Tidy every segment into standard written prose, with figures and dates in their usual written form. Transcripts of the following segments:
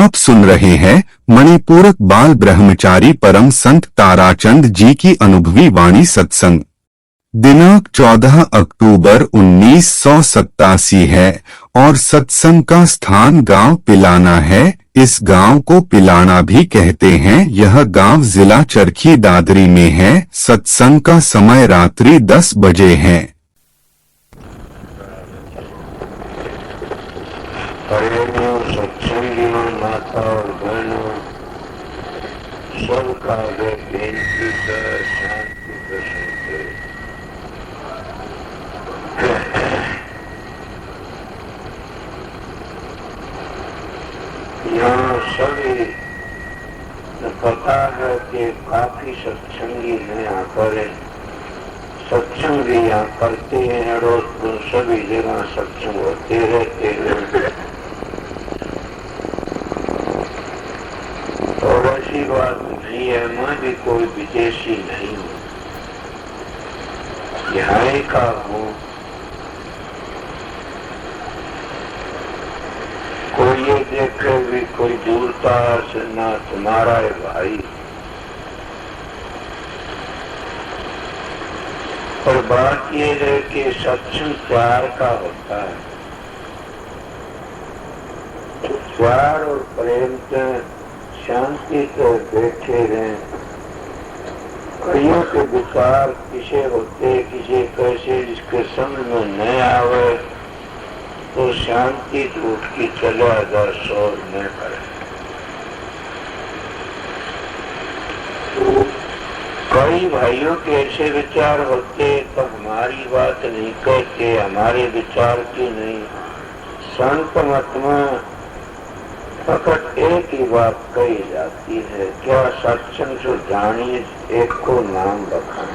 आप सुन रहे हैं मणिपूरक बाल ब्रह्मचारी परम संत ताराचंद जी की अनुभवी वाणी सत्संग। दिनांक 14 अक्टूबर 1987 है और सत्संग का स्थान गांव पिलाना है। इस गांव को पिलाना भी कहते हैं। यह गांव जिला चरखी दादरी में है। सत्संग का समय रात्रि 10 बजे है। माता और बहनों सबका वे बेनती कर शांति दर्शन के यहाँ सभी पता है कि काफी सत्संगी हैं यहाँ पर। सत्संग भी यहाँ करते हैं और तो सभी जगह सत्संग होते रहते हैं। और ऐसी बात नहीं है, मैं भी कोई विदेशी नहीं हूँ, यहाँ का हूँ। कोई ये देखे भी कोई दूरता से ना तुम्हारा है भाई। और बात ये है कि सत्संग प्यार का होता है। तो प्यार और प्रेम से शांति से बैठे रहें। कईयों के विचार किसे होते किसे कैसे, जिसके समझ में न आवे तो शांति टूट की चला जा, शोर न करे। कई भाइयों के ऐसे विचार होते तो हमारी बात नहीं कहते, हमारे विचार की नहीं। संत मत में फकत एक ही बात कही जाती है, क्या सत्संग से जानिए एक को नाम रखाएं।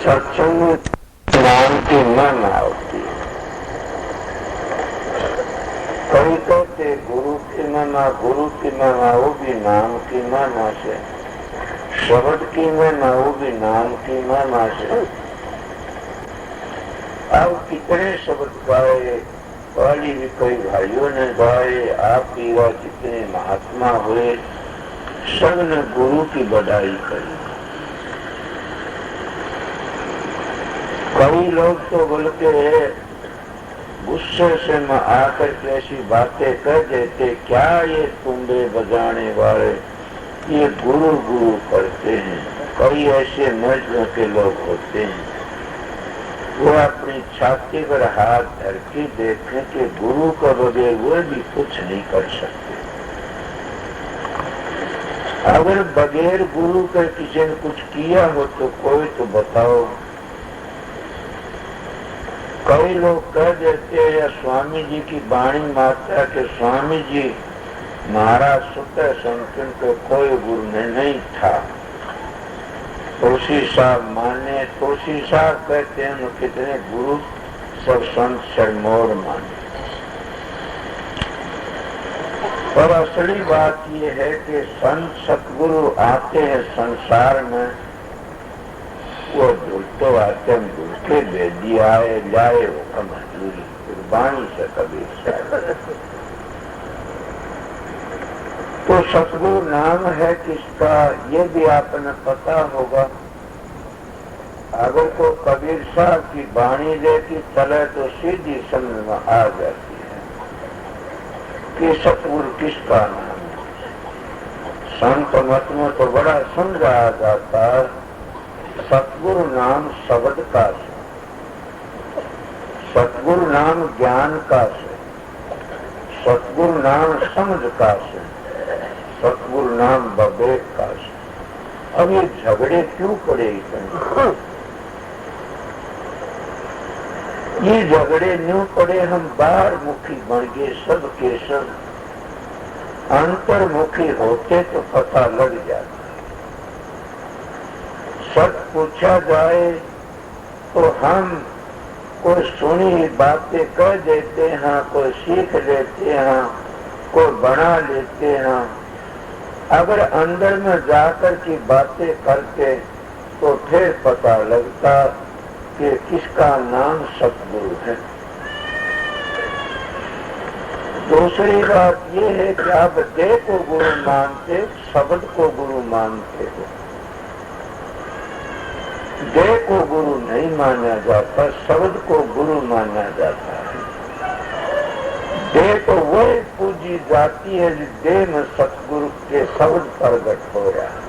सत्संग में नाम की महिमा होती है। कई कहते गुरु की महिमा, गुरु की महिमा वो भी नाम की महिमा से, शब्द की महिमा वो भी नाम की महिमा से। अब कितने शब्द गाए, पहले भी कई भाइयों ने गाए, आपकी वह जितने महात्मा हुए सब ने गुरु की बड़ाई करी। कई लोग तो बोलते हैं, गुस्से से मैं आकर के ऐसी बातें कर देते, क्या ये तुम्बे बजाने वाले ये गुरु गुरु करते हैं। कई ऐसे मजहब के लोग होते हैं, वो अपनी छाती पर हाथ धर के देखें कि गुरु का बगैर वो भी कुछ नहीं कर सकते। अगर बगैर गुरु के किसी ने कुछ किया हो तो कोई तो बताओ। कई लोग कह देते हैं, स्वामी जी की वाणी माता के स्वामी जी महाराज सुते संतन को कोई गुरु नहीं था। तुलसी साहब माने, तुलसी साहब कहते हैं कितने गुरु सब संत शर्मोर माने। और असली बात ये है कि संत सतगुरु आते हैं संसार में, वो धुलते आते हैं, धुलके भेदी आए जाए वो कम हजूरी कुर्बानी से कभी। तो सतगुरु नाम है किसका ये भी आपने पता होगा। अगर को कबीर साहब की वाणी लेके चले तो सीधी समझ में आ जाती है कि सतगुरु किसका नाम है। संत मत में तो बड़ा समझाया जाता है, सतगुरु नाम शब्द का से, सतगुरु नाम ज्ञान का से, सतगुरु नाम समझ का से, सतगुरु नाम विवेक का से। अब ये झगड़े क्यों पड़े इतने? ये झगड़े न्यू पड़े, हम बाहर मुखी बन गए सब के सब। अंतर्मुखी होते तो पता लग जाता। सच पूछा जाए तो हम कोई सुनी बातें कह देते हैं, कोई सीख लेते हैं, कोई बना लेते हैं। अगर अंदर में जाकर की बातें करते तो फिर पता लगता कि किसका नाम सतगुरु है। दूसरी बात ये है कि आप देह को गुरु मानते, शब्द को गुरु मानते हो। देह को गुरु नहीं माना जाता, शब्द को गुरु माना जाता है। देह तो वही पूजी जाती है जिस देह में सतगुरु के शब्द प्रकट हो रहा है।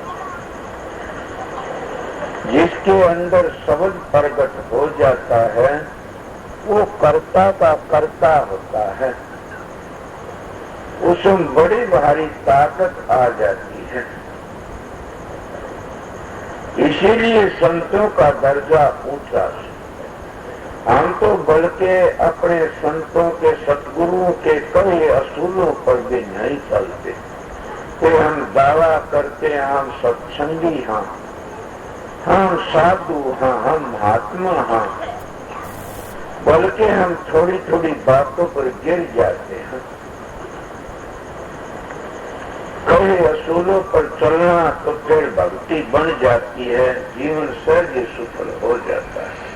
जिसके अंदर शब्द प्रकट हो जाता है वो कर्ता का कर्ता होता है, उसमें बड़ी भारी ताकत आ जाती है। इसीलिए संतों का दर्जा ऊंचा है। हम तो बल्कि अपने संतों के सतगुरुओं के कई असूलों पर भी नहीं चलते। तो हम दावा करते हैं हम सत्संगी हैं, हम साधु हैं, हम महात्मा हैं, बल्कि हम थोड़ी थोड़ी बातों पर गिर जाते हैं। कई असूलों पर चलना तो फिर भक्ति बन जाती है, जीवन सहज सफल हो जाता है।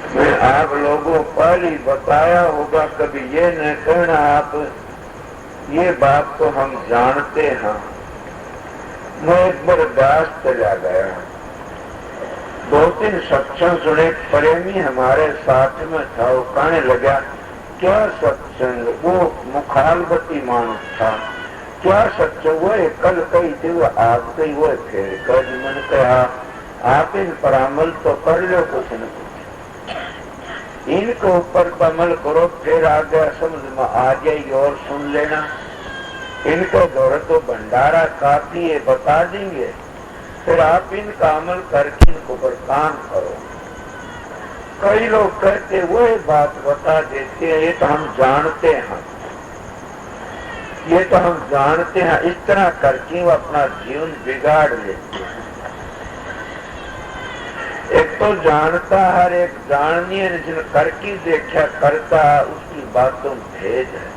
मैं आप लोगों पर ही बताया होगा, कभी ये न कहना आप ये बात तो हम जानते हैं। मैं एक बार दास चला गया, 2-3 सत्संग सुने, प्रेमी हमारे साथ में था। वो कहने लगा क्या सत्संग, वो मुखालबती मानस था, क्या सत्संग वो कल कही थी वो आज कही वो फिर कल। मैंने कहा आप इन पर अमल तो कर लो, कुछ न कुछ इनके ऊपर अमल करो, फिर आगे समझ में आ जाएगी और सुन लेना। इनको दौर तो भंडारा काफी है, बता देंगे, फिर आप इनका अमल करके इनको पर काम करो। कई लोग कहते वो बात बता देते हैं, ये तो हम जानते हैं, ये तो हम जानते हैं, इस तरह करके वो अपना जीवन बिगाड़ लेते हैं। एक तो जानता हर एक जाननी है, जिन करके देखा करता उसकी बातों भेद है।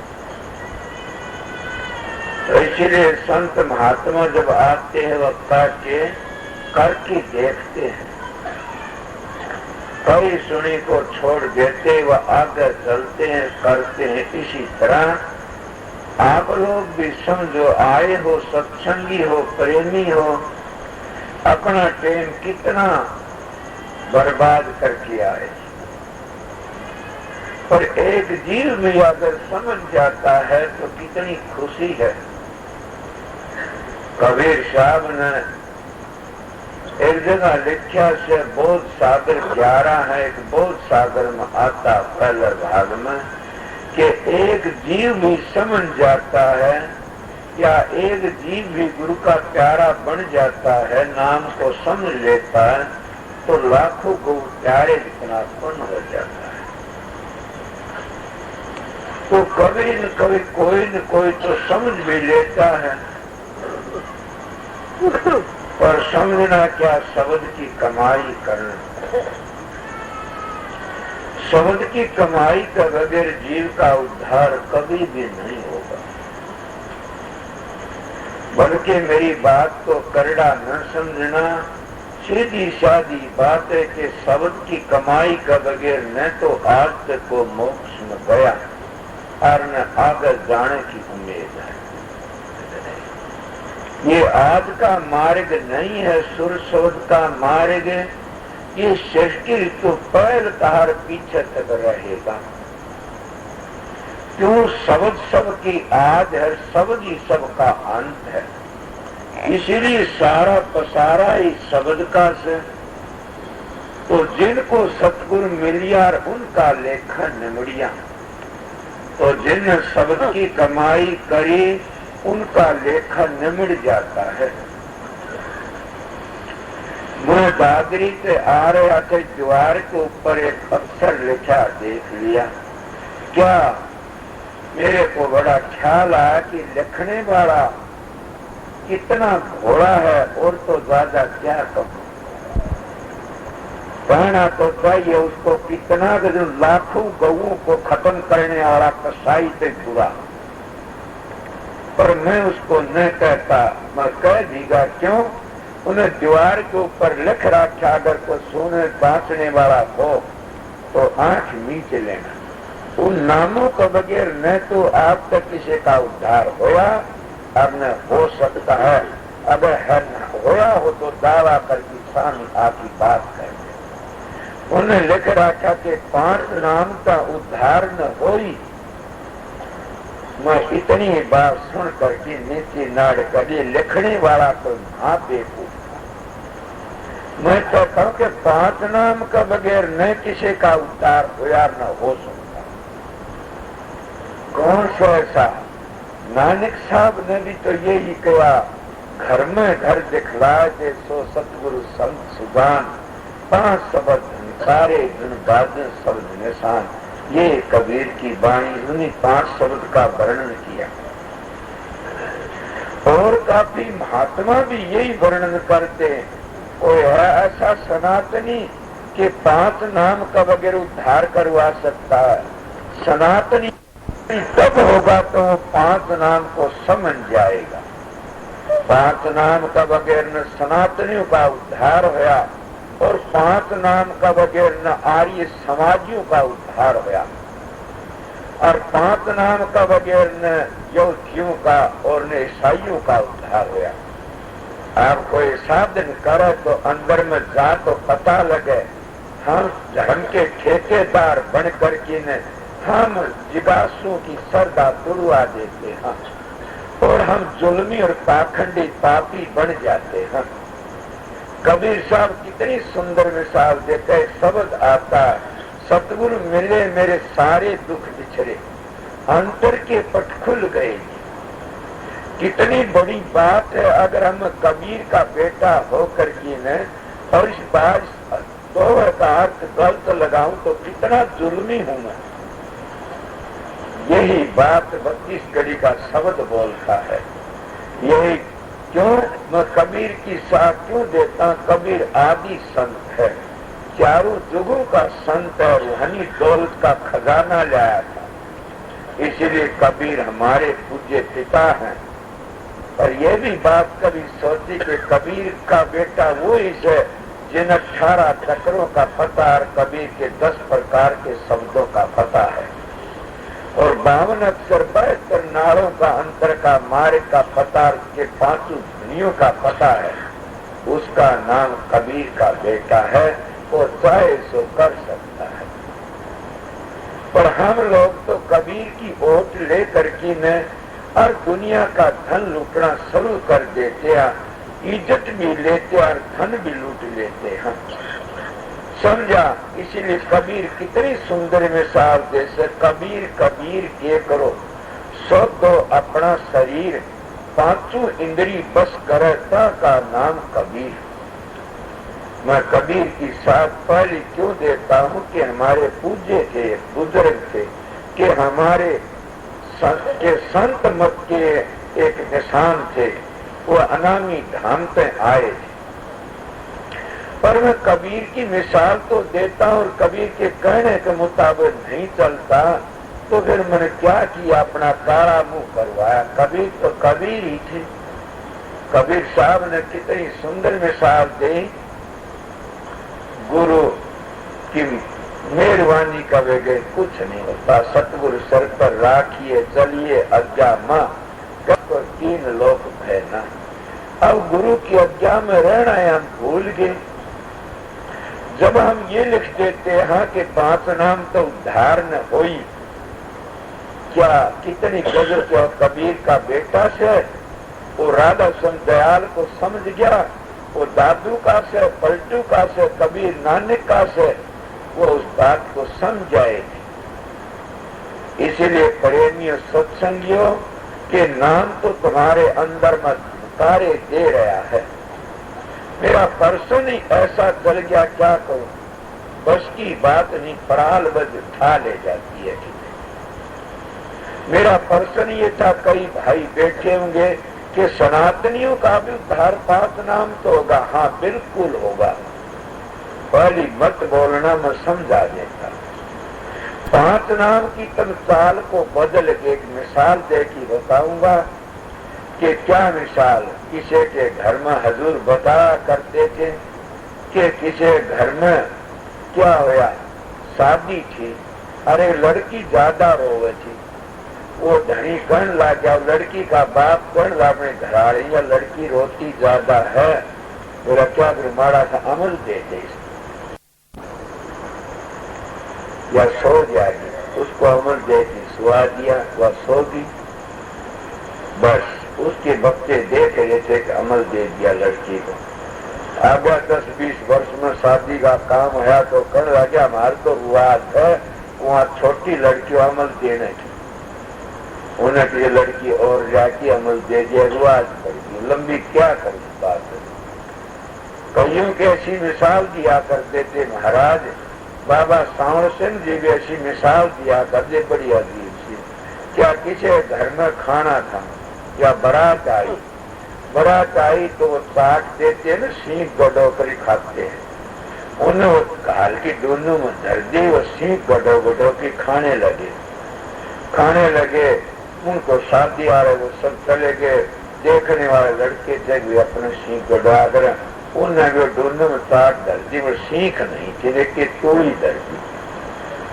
तो इसलिए संत महात्मा जब आते हैं वह के करके देखते हैं, कई सुनी को छोड़ देते वह आगे चलते हैं, करते हैं। इसी तरह आप लोग भी समझो, आए हो, सत्संगी हो, प्रेमी हो, अपना टाइम कितना बर्बाद करके आए, पर एक जीव भी अगर समझ जाता है तो कितनी खुशी है। कबीर साहब ने एक जगह लिखा से बोध सागर 11 है, एक बोध सागर में आता पहले भाग में कि एक जीव भी समझ जाता है या एक जीव भी गुरु का प्यारा बन जाता है, नाम को समझ लेता है, तो लाखों को प्यारे जितना पुण्य हो जाता है। तो कभी न कभी कोई न कोई तो समझ भी लेता है, पर समझना क्या, शब्द की कमाई करना। शब्द की कमाई का बगैर जीव का उद्धार कभी भी नहीं होगा। बल्कि मेरी बात को करड़ा न समझना, सीधी सादी बात है कि शब्द की कमाई का बगैर न तो आज तक को मोक्ष में गया और न आगे जाने की उम्मीद है। ये आज का मार्ग नहीं है, सुर शब्द का मार्ग है। ये सृष्टि तो पहले तार पीछे तक रहेगा। क्यों? शब्द सबकी आज है, शब्द ही सबका अंत है। इसीलिए सारा पसारा ही शब्द का से। तो जिनको सतगुरु मिलिया उनका लेखन निमड़िया, तो जिन शब्द की कमाई करी उनका लेखन निमड़ जाता है। मैं दादरी से आ रहा था, द्वार के ऊपर एक अक्षर लिखा देख लिया। क्या मेरे को बड़ा ख्याल आया कि लिखने वाला कितना घोड़ा है, और तो ज्यादा क्या कहूं। कहना तो चाहिए उसको कितना जो लाखों गऊ को खत्म करने वाला कसाई से जुड़ा, पर मैं उसको न कहता। मैं कह दीगा, क्यों? उन्हें दीवार के ऊपर लिख रखा, अगर कोई सोने बांचने वाला हो तो आंख नीचे लेना। उन नामों के बगैर न तो आप तक किसी का उद्धार होया और न हो सकता है। अगर है न होया हो तो दावा करके स्वामी आपकी बात कर। उन्हें लिख रखा कि 5 नाम का उद्धार न होई। मैं इतनी बात सुन करके नीचे नाड़ कभी लिखने वाला तो ना बेकूफ। मैं तो कहूँ कि 5 नाम का बगैर न किसी का उद्धार होया न हो सकता। कौन सा ऐसा? नानक साहब ने भी तो यही कहा, घर में घर दिखला जे सो सतगुरु संत सुजान, 5 शब्द सारे दिन बादल शब्द निशान। ये कबीर की वाणी, उन्हीं 5 शब्द का वर्णन किया। और काफी महात्मा भी यही वर्णन करते हैं। वो है ऐसा सनातनी कि 5 नाम का बगैर उद्धार करवा सकता है। सनातनी तब होगा तो वो 5 नाम को समझ जाएगा। 5 नाम का बगैर न सनातनियों का उद्धार होया और 5 नाम का बगैर न आर्य समाजियों का उद्धार होया और 5 नाम का बगैर न यहूदियों का और न ईसाइयों का उद्धार होया। आप कोई साधन करे तो अंदर में जा तो पता लगे। हम धर्म के ठेकेदार बन करके न हम जिज्ञासुओं की श्रद्धा तुड़वा देते हैं और हम जुल्मी और पाखंडी पापी बन जाते हैं। कबीर साहब कितनी सुंदर मिसाल देते हैं। शब्द आता है, सतगुरु मिले मेरे सारे दुख बिछड़े, अंतर के पट खुल गए। कितनी बड़ी बात है। अगर हम कबीर का बेटा होकर के न और इस बात दोहर का अर्थ गलत लगाऊं तो कितना जुल्मी हूं मैं। यही बात 32 कड़ी का शब्द बोलता है। यही क्यों मैं कबीर की साथ क्यों देता? कबीर आदि संत है, चारों जुगों का संत है, रूहानी दौलत का खजाना लाया था। इसलिए कबीर हमारे पूज्य पिता हैं। और ये भी बात कभी सोची कि कबीर का बेटा वो है जिन 18 चक्रों का पता और कबीर के 10 प्रकार के शब्दों का पता है और 52 अक्षर 72 नारों का अंतर का मार्ग का पता के 5 ध्वनियों का पता है। उसका नाम कबीर का बेटा है। वो चाहे सो कर सकता है। पर हम लोग तो कबीर की ओट लेकर के न और दुनिया का धन लूटना शुरू कर देते हैं। इज्जत भी लेते और धन भी लूट लेते हैं। समझा? इसीलिए कबीर कितनी सुंदर मिसाल जैसे कबीर कबीर के करो सो दो अपना शरीर, 5 इंद्री बस करे का नाम कबीर। मैं कबीर की साथ पहले क्यों देता हूँ कि हमारे पूज्य थे, बुजुर्ग थे कि हमारे संत मत के एक निशान थे। वो अनामी धाम पे आए थे। पर मैं कबीर की मिसाल तो देता हूँ और कबीर के कहने के मुताबिक नहीं चलता तो फिर मैंने क्या किया? अपना काला मुंह करवाया। कबीर तो कबीर ही थे। कबीर साहब ने कितनी सुंदर मिसाल दी। गुरु की मेहरबानी का बगैर कुछ नहीं होता। सतगुरु सर पर राखिए चलिए आज्ञा माँ, कब 3 लोक भयना। अब गुरु की आज्ञा में रहना है हम भूल गए। जब हम ये लिख देते हैं कि 5 नाम तो उद्धार न होई, क्या कितनी गजब क्या कबीर का बेटा से वो राधा सुन दयाल को समझ गया। वो दादू का से, पलटू का से, कबीर नानक का से वो उस बात को समझाए। इसीलिए प्रेमियों सत्संगियों के नाम तो तुम्हारे अंदर में धुकारे दे रहा है। मेरा परसों नहीं ऐसा चल गया, क्या कहूँ? बस की बात नहीं, पराल बज उठा ले जाती है। मेरा परसों ये था, कई भाई बैठे होंगे कि सनातनियों का भी उद्धार 5 नाम तो होगा। हाँ बिल्कुल होगा। पहली मत बोलना मैं समझा देता। 5 नाम की तब चाल को बदल के एक मिसाल दे की बताऊंगा कि क्या मिसाल। किसी के घर में हजूर बताया करते थे कि किसी घर में क्या हुआ, शादी थी अरे लड़की ज्यादा रोवे थी, वो धनी कण ला गया, लड़की का बाप कण ला अपने घर या लड़की रोती ज्यादा है, बोला क्या करूं, माड़ा सा अमल दे दे या सो जाएगी। उसको अमल दे दी, सुहा दिया, वह सोगी। बस उसके बच्चे देख रहे थे कि अमल दे दिया लड़की को। आगे 10-20 वर्ष में शादी का काम है तो कर लगे हमारे तो रुआज है वहाँ छोटी लड़की अमल देने की, उन्हें की लड़की और जाके अमल दे दिया, रुआज करेगी। लंबी क्या कर बात है। कईयों की ऐसी मिसाल दिया करते थे महाराज, बाबा सांवर सिंह जी भी ऐसी मिसाल दिया करते, बड़ी अजीब सी। क्या किसी घर में खाना था या बारात आई तो वो साग देते हैं ना, सीख गडो कर खाते हैं। उन्हें वो काल की दोनों में धर दी, वो सीख गडो की खाने लगे। उनको शादी आ रहे, वो सब चले गए। देखने वाले लड़के थे भी अपने सीख गडा कर, उन्हें भी दोनों में साग धर दी, वो सीख नहीं थी लेकिन तोड़ी धर दी।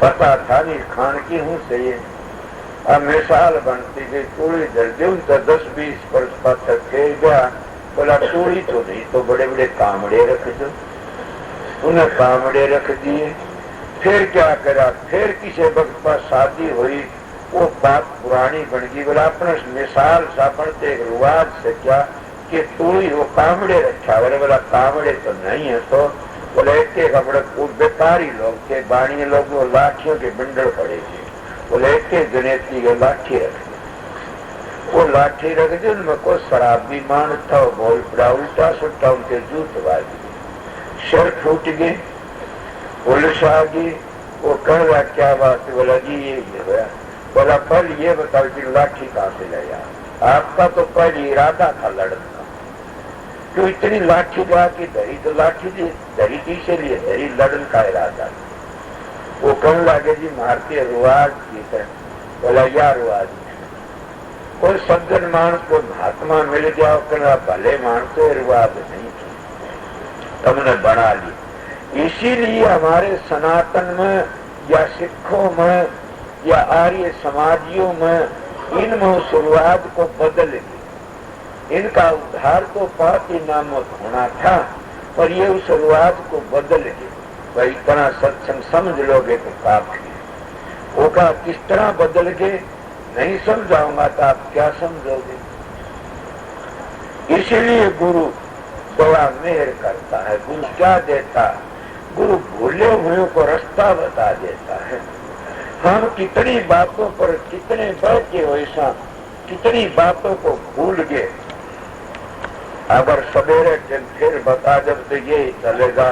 पता था नहीं खान की हूँ सही। अब मिसाल बनती गई, तोड़ी धर दी। उनका 10-20 वर्ष पत्थर खेल गया, बोला तोड़ी तो नहीं तो बड़े बड़े कामड़े रख दो। उन्हें कामड़े रख दिए। फिर क्या करा, फिर किसी वक्त पर शादी हुई, वो बात पुरानी बन गई। बोला अपना मिसाल सा बनते रिवाज से क्या कि तोड़ी वो कामड़े रखा। बोला कामड़े तो नहीं है, तो बोले एक कपड़े व्यापारी लोग थे, बाणी लोग, वो लाठियों के बिंडल पड़े थे। बोले एक जनेती के लाठी रख दी। वो लाठी रख दी, उनमें कोई शराबी मान था, वो बोल पड़ा उल्टा सुट्टा, उनके जूत बाजी, सिर फूट गए, पुलिस आ गई। वो कह रहा क्या बात है, बोला जी ये गया। बोला पहले ये बताओ कि लाठी कहाँ से लाया, आपका तो पहले इरादा था लड़ने का, क्यों इतनी लाठी ला की धरी, तो लाठी धरी किसे लिए धरी, लड़न का इरादा था। वो कहने लगे जी भारतीय रिवाज की है। बोला या रिवाज कोई सज्जन मानस को महात्मा मिल गया, कहना भले मानस तो रिवाज नहीं थी, तुमने बना ली। इसीलिए हमारे सनातन में या सिखों में या आर्य समाजियों में इनमें शुरुआत को बदल गई। इनका उद्धार तो पाति नामक होना था, पर ये उस शुरुआत को बदल गई। भाई इतना सत्संग समझ लोगे तो काफी। वो कहा किस तरह बदल गए, नहीं समझाऊंगा तो आप क्या समझोगे। इसीलिए गुरु बड़ा मेहर करता है। गुरु क्या देता, गुरु भूले हुए को रास्ता बता देता है। हम कितनी बातों पर कितने बैठे हुए सा, कितनी बातों को भूल गए। अगर सवेरे दिन फिर बता जब तो यही चलेगा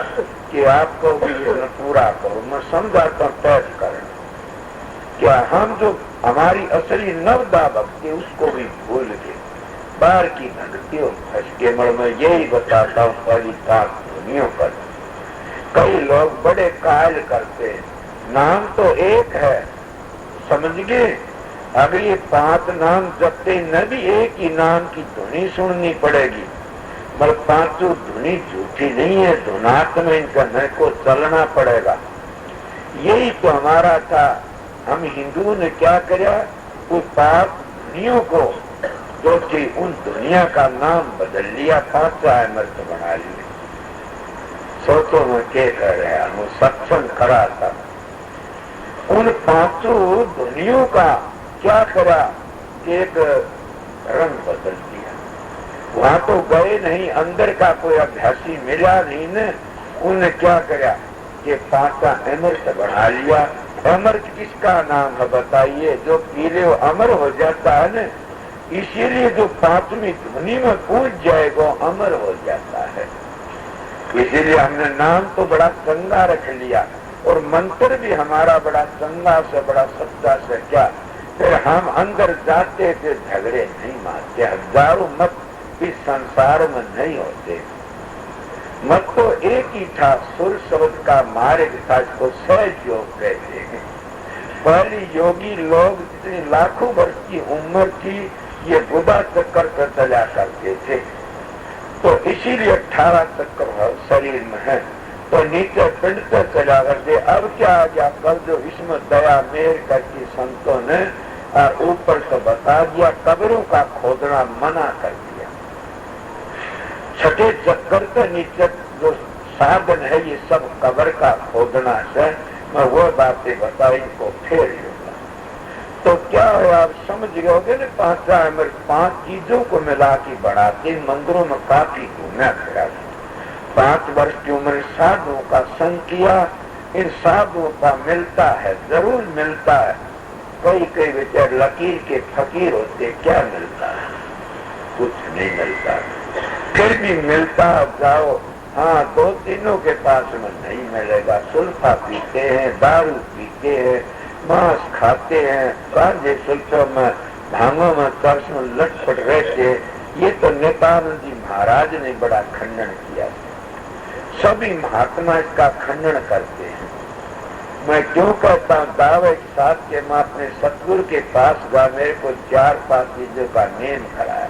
कि आपको भी पूरा करो, मैं समझाता हूँ तय करना। क्या हम जो हमारी असली नवदा भक्ति उसको भी भूल गए, बाहर की घंटियों फंस के। मैं यही बताता हूँ पहली बात ध्वनियों पर। कई लोग बड़े कायल करते हैं, नाम तो एक है समझ गए, अगली 5 नाम जपते न भी एक ही नाम की ध्वनि सुननी पड़ेगी, मगर 5 धुनी झूठी नहीं है, धुनात में इनका न को चलना पड़ेगा। यही तो हमारा था। हम हिंदुओं ने क्या किया, उस 5 धुनियों को जो थी उन दुनिया का नाम बदल लिया, 5 अमृत बना लिए। सोचो मैं क्या कह रहा हूँ, सत्संग करा था। उन 5 धुनियों का क्या करा, एक रंग बदल दिया। वहां तो गए नहीं, अंदर का कोई अभ्यासी मिला नहीं न। उन्होंने क्या किया कि 5 अमृत बना लिया। अमृत किसका नाम है बताइए, जो पीले वो अमर हो जाता है न। इसीलिए जो 5वीं ध्वनि में पूज जाए वो अमर हो जाता है। इसीलिए हमने नाम तो बड़ा चंगा रख लिया, और मंत्र भी हमारा बड़ा चंगा से बड़ा सच्चा से क्या। फिर हम अंदर जाते थे, झगड़े नहीं मारते, हजारों मत इस संसार में नहीं होते। मत तो एक ही था, सुर शब्द का मार्ग था, इसको सहज योग कहते हैं। पहली योगी लोग जितनी लाखों वर्ष की उम्र थी, ये बुधा चक्कर पर चला करते थे। तो इसीलिए 18 चक्कर शरीर में है। तो नीचे पिंडते चला करते। अब क्या आ गया, कल जो इसमें दया मेर करके संतों ने ऊपर से बता दिया, कब्रों का खोदना मना कर दिया। छठे चक्कर के नीचे जो साधन है ये सब कब्र का खोदना से, मैं वो बातें बताई को फेर लूंगा। तो क्या है, आप समझ गए होगे ना, 5 चीजों को मिला के बढ़ाते मंदिरों में काफी घूमना फिरा। 5 वर्ष की उम्र साधुओं का संग किया, इन साधुओं का मिलता है, जरूर मिलता है। कई बेचारे लकीर के फकीर होते, क्या मिलता है, कुछ नहीं मिलता, फिर भी मिलता जाओ। हाँ, 2-3 के पास में नहीं मिलेगा। सुल्फा पीते हैं, दारू पीते हैं, मांस खाते हैं, गांजे सुल्फों में, भांगों में, तरस में लटपट रहते। ये तो नित्यानंद जी महाराज ने बड़ा खंडन किया। सभी महात्मा इसका खंडन करते हैं। मैं क्यों कहता हूँ, दावे के साथ के मैं अपने सतगुरु के पास गया, मेरे को 4-5 चीजों का नेम कराया।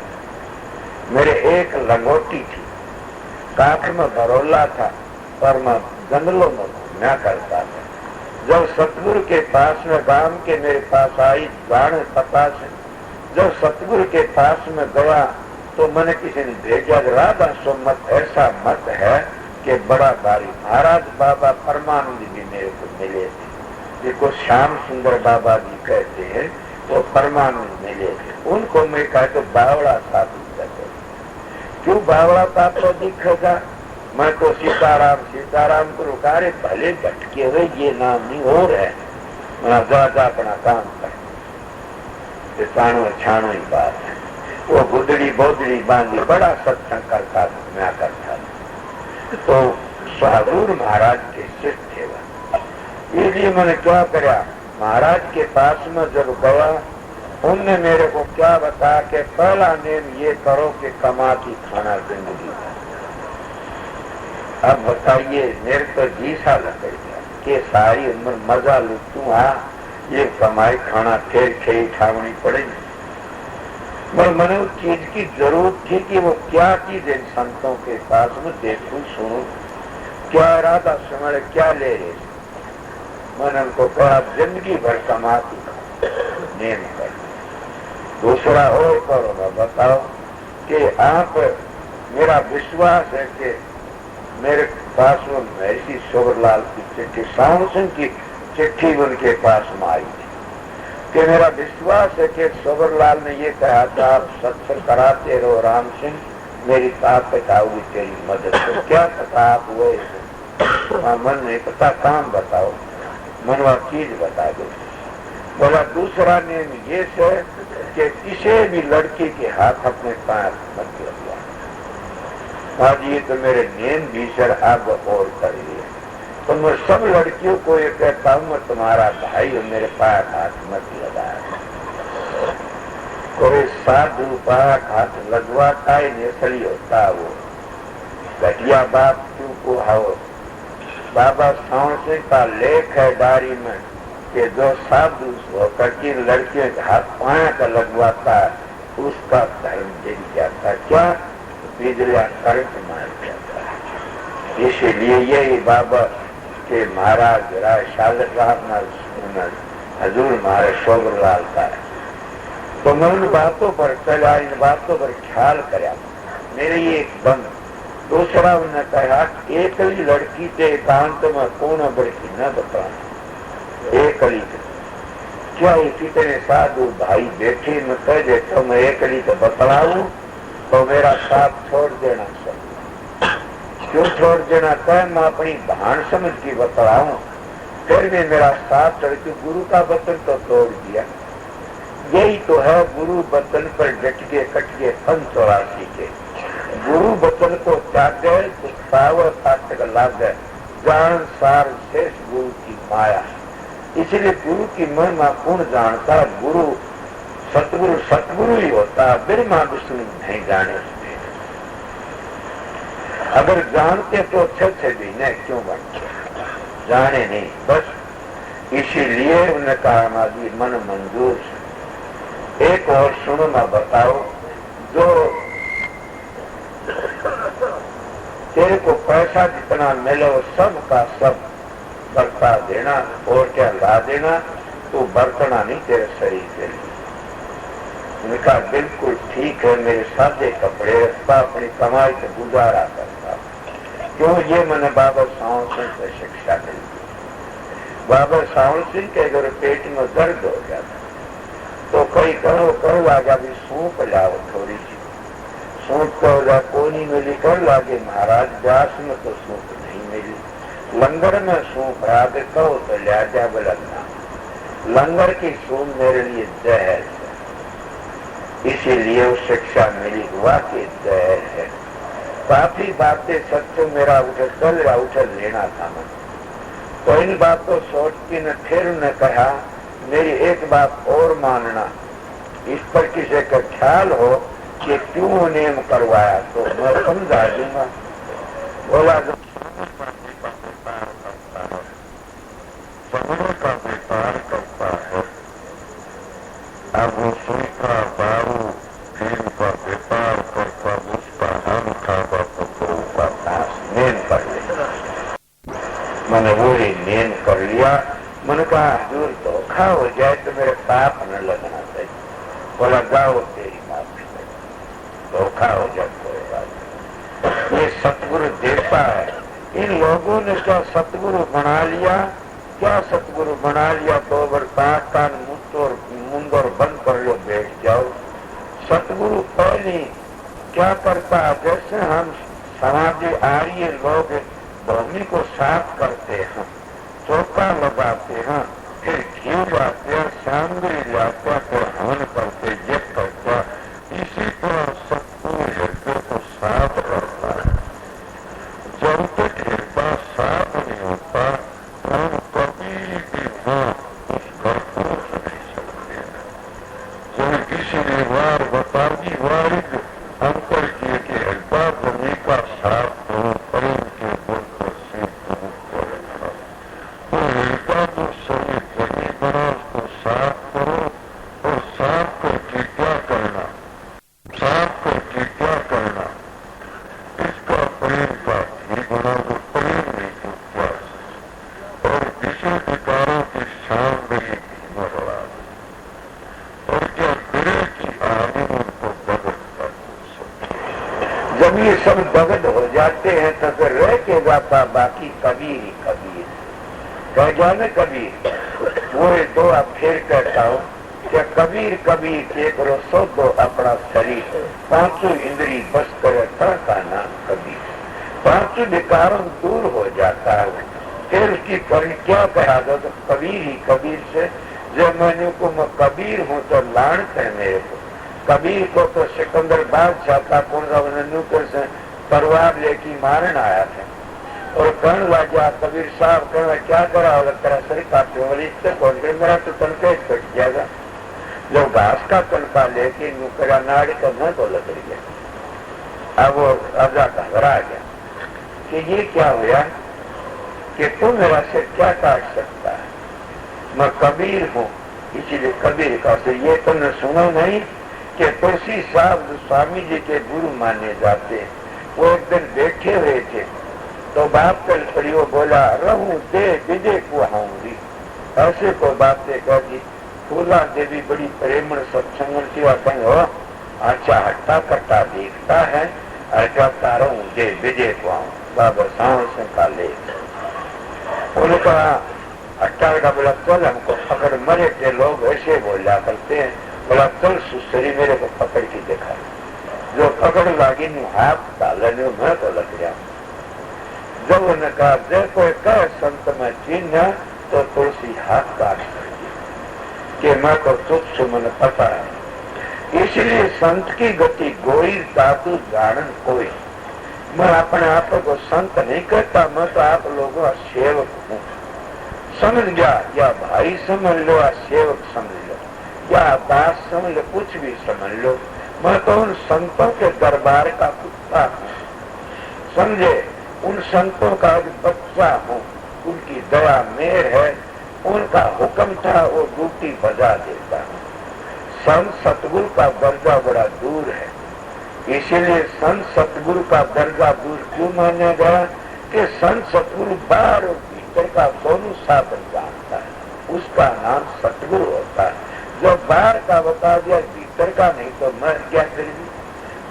मेरे एक लंगोटी थी, काठ में भरोला था, पर मैं जंगलों में घूमना करता था। जब सतगुरु के पास में गांव के मेरे पास आई, जाने पता से जब सतगुरु के पास में गया तो मैंने किसी ने भेजा, राधा सो मत, ऐसा मत है कि बड़ा भारी। महाराज बाबा परमानंद जी मेरे को मिले थे, जिसको श्याम सुंदर बाबा जी कहते हैं, वो परमानंद मिले थे। उनको मैं कहा तो बावड़ा साधु कहते। क्यों बावड़ा पापा दिखेगा, मैं तो सीताराम को रुका रे, भले भटके हुए ये नाम नहीं हो रहे, ज्यादा अपना काम कर, छाणो छाणो ही बात है। वो गुदड़ी बोदड़ी बांधी बड़ा सत्संग करता था, मैं करता था। तो शाहजूर महाराज के शिष्य थे वो। इसलिए मैंने क्या करा, महाराज के पास में जब गया, उनने मेरे को क्या बताया कि पहला नेम ये करो कि कमा की खाना जिंदगी का। अब बताइए, मेरे तो जीसा लग गया कि सारी उम्र मजा लुटू, ये कमाई खाना फिर खेई ठावनी पड़ेगी। पर मैंने उस चीज की जरूरत थी कि वो क्या चीज है, संतों के पास में देखूं सुनूं, क्या इरादा समझ क्या ले रहे। मैंने उनको कहा जिंदगी भर कमाती नेम कर, दूसरा हो करो ना, बताओ कि आप, मेरा विश्वास है कि मेरे पास में ऐसी शोभरलाल की चिट्ठी, साहु सिंह की चिट्ठी उनके पास में आई थी कि मेरा विश्वास है कि शोभरलाल ने ये कहा था, आप सत्संग कराते रहो राम सिंह, मेरी ताकत आओगी तेरी मदद को। क्या पता आप हुए, मन नहीं पता, काम बताओ, मनवा चीज बता दो। बोला दूसरा नेम ये है कि किसी भी लड़की के हाथ अपने पैर मत लगवा। आज ये तो मेरे नेम भीषण आग और कर लिए। तो मैं सब लड़कियों को ये कहता हूँ, मैं तुम्हारा भाई हूँ, मेरे पैर हाथ मत लगाया। कोई साधु पैर हाथ लगवाता है, नेसली होता है वो घटिया बाप क्यों को हाओ। बाबा सावन सिंह का लेख है डायरी में कि जो साधु होकर की लड़कियों के हाथ पाया का लगवाता है, उसका धर्म गिर जाता है। क्या बिजलिया करंट मार जाता है। इसीलिए यही बाबा के महाराज राय शागत साहब हजूर महाराज शोभरलाल का है। तो मैं उन बातों पर चला, इन बातों पर ख्याल कराया। मेरे ये एक बंद दूसरा उन्होंने कहा, एक ही लड़की से एकांत में कौन बड़की न बताना, एक ही क्या कितने साधु भाई बैठे न कह दे तो मैं एक ही तो बतलाऊं तो मेरा साथ छोड़ देना चाहिए। क्यों छोड़ देना कह, मैं अपनी भान समझ की बतलाऊं, फिर भी मेरा साथ छोड़ के गुरु का वचन तो तोड़ दिया। यही तो है गुरु वचन पर डट के कट के 84 के। गुरु वचन को त्यागे तो सावर सार्थक लागे, जान सार शेष गुरु की माया। इसलिए गुरु की महिमा कौन जानता, गुरु सतगुरु ही होता, बिना विष्णु नहीं जाने। अगर जानते तो अच्छे भी नहीं, क्यों बनते, जाने नहीं बस। इसीलिए उन्होंने कहा हमारी मन मंजूर। एक और सुनो, मैं बताओ, जो तेरे को पैसा जितना मिले वो सब का सब बरता देना और क्या ला देना, तो बरतना नहीं तेरे शरीर के लिए। उनका बिल्कुल ठीक है, मेरे सादे कपड़े रखता, अपनी कमाई से गुजारा करता। क्यों? ये मैंने बाबा सावल सिंह से शिक्षा मिली। बाबा सावल सिंह के अगर पेट में दर्द हो जाता तो कई करो आजा भी सूप लाओ, थोड़ी सी सूप को कोई नहीं मिली, कर लागे महाराज दास में तो सूप नहीं मिली, लंगर में सूप आगे कहो तो लिया जा लगना, लंगर की सूप मेरे लिए जहर है। इसीलिए वो शिक्षा मिली वाकई जहर है। काफी बातें सत्य मेरा उठल लेना था मैं, तो इन बातों सोच के न फिर न कहा मेरी एक बात और मानना, इस पर किसी का ख्याल हो कि क्यों नियम करवाया तो मैं समझा दूंगा। बोला समूह का व्यापार करता है, अब वो सूखा बारू भीम का व्यापार करता, उसका हम खावा तो नेम कर लिया। मैंने वो ही नेम कर लिया। मैंने कहा हजूर धोखा हो जाए तो मेरे पाप न लगना चाहिए। बोला गाओ तेरी माफी, धोखा हो जाए कोई बात। ये सतगुरु देता है। इन लोगों ने क्या सतगुरु बना लिया, क्या सतगुरु बना लिया, तो बरसात कान मुंदर बंद कर लो, बैठ जाओ। सतगुरु पहले क्या करता, जैसे हम समाधि आर्य लोग भूमि को साफ करते हैं, चौका लगाते हैं, फिर घी लाते हैं, सामग्री लाते हैं, फिर हवन करते, ये करता, इसी तरह सतगुरु हृदय को साफ करता है। जब तक हृदय साफ नहीं होता हम कभी भी उस घर को नहीं सकते। जब किसी ने वार बता दी वारिद अंतर किए कि हृदय भूमि का साफ करो, प्रेम के गुण को सिद्ध को रखा, तो हृदय को सही भूमि बना, उसको साफ करो। और साफ करके क्या करना, साफ करके क्या करना, इसका प्रेम का घी बना, वो प्रेम नहीं टूटता, और विषय विकारों की सामग्री मरवा, और क्या बिरे की आगे उनको दगद कर। जब ये सब दगद हो जाते हैं तो फिर रह के जाता बाकी कबीर ही कबीर। कह जाने कबीर वो दो अब फिर कहता हूँ क्या कबीर कबीर के करो सो दो अपना शरीर, पांचों इंद्री बस करे का नाम कबीर। पांचों विकारों दूर हो जाता है। फिर उसकी क्या कहा दो तो कबीर ही कबीर से। जब मैंने को मैं कबीर हूँ तो लानत है मेरे को। कबीर को तो सिकंदर बादशाह का नूकर से तलवार लेके मारन आया था, और कहने लगा कबीर साहब कहना क्या करा होगा तेरा शरीर काटने वाली इससे मेरा तो तनका कट जाएगा। जब घास का तनका लेके नुकरा नाड़ी का न तो लग गया। अब वो राजा घबरा गया कि ये क्या हुआ कि तू मेरा सिर क्या काट सकता है, मैं कबीर हूँ। इसीलिए कबीर का से ये तुमने सुना नहीं कि तुलसी साहब स्वामी जी के गुरु माने जाते हैं। वो एक दिन बैठे हुए थे तो बाप कल परियो बोला रहूं दे विजय को आऊंगी, ऐसे को बातें कर दी। फूला देवी बड़ी प्रेमण सत्संग सेवा कहीं हो, अच्छा हट्टा कट्टा देखता है, अच्छा तारा दे विजय को आऊं। बाबा सावल सिंह का लेख उनका हट्टा का बोला चल हमको पकड़ मरे के लोग ऐसे बोला करते हैं। बोला चल सुसरी मेरे को पकड़ के देखा, जो पकड़ लागी नु हाथ डालने मैं तो लग गया। जब उन्होंने कहा जब कोई कह संत में चिन्ह तो तुलसी हाथ काट सकती कि मैं तो तुच्छ मन पता है। इसलिए संत की गति गोई दातु जानन कोई। मैं अपने आप को संत नहीं कहता, मैं तो आप लोगों का सेवक हूँ। समझ गया, या भाई समझ लो या सेवक समझ लो या दास समझ लो, कुछ भी समझ लो, मैं तो उन संतों के दरबार का कुत्ता हूँ। समझे, उन संतों का बच्चा हूँ, उनकी दया मेर है, उनका हुक्म था वो ड्यूटी बजा देता हूँ। संत सतगुरु का दर्जा बड़ा दूर है। इसीलिए संत सतगुरु का दर्जा दूर क्यों माना गया कि संत सतगुरु बाहर और भीतर का दोनों साधन जानता है, उसका नाम सतगुरु होता है। जो बाहर का बता दिया भीतर का नहीं तो मर क्या करेगी,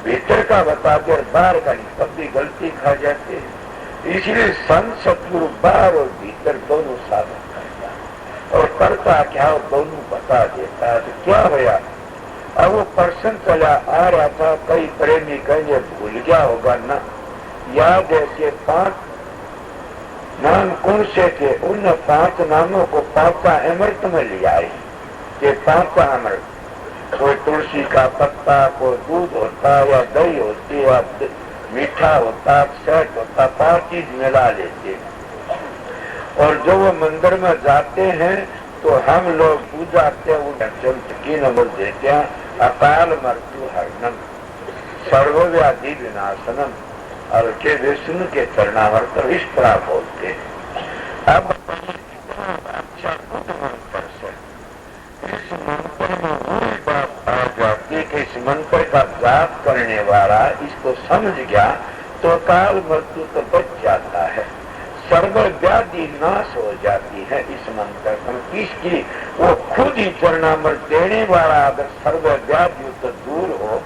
भीतर का बता दिया बाहर का नहीं तब भी गलती खा जाते हैं। इसलिए संत सतगुरु बाहर और भीतर दोनों साधन करता है और करता क्या हो दोनों बता देता है। तो क्या होया, अब वो पर्सन चला आ रहा था, कई प्रेमी कहेंगे भूल गया होगा ना, याद है कि 5 नाम कौन से थे, उन 5 नामों को 5 अमृत में लिया है कि 5 अमृत, कोई तुलसी का पत्ता, कोई दूध होता या दही होती या मीठा होता, शहद होता, 5 चीज मिला लेते। और जो वो मंदिर में जाते हैं तो हम लोग पूजाते हैं, उन की नंबर देते हैं, अकाल मृत्यु हरणम सर्वव्याधि विनाशनम और के विष्णु के चरणावर्त इस तरह बोलते हैं। अब अच्छा मंत्र से इस मंत्र में वही बात आ जाती कि इस मंत्र का जाप करने वाला इसको समझ गया तो काल मृत्यु तो बच जाता है, सर्वव्याधि नाश हो जाती है। इस मंत्र किसकी, वो खुद ही चरणामृत देने वाला अगर सर्वव्याधि तो दूर हो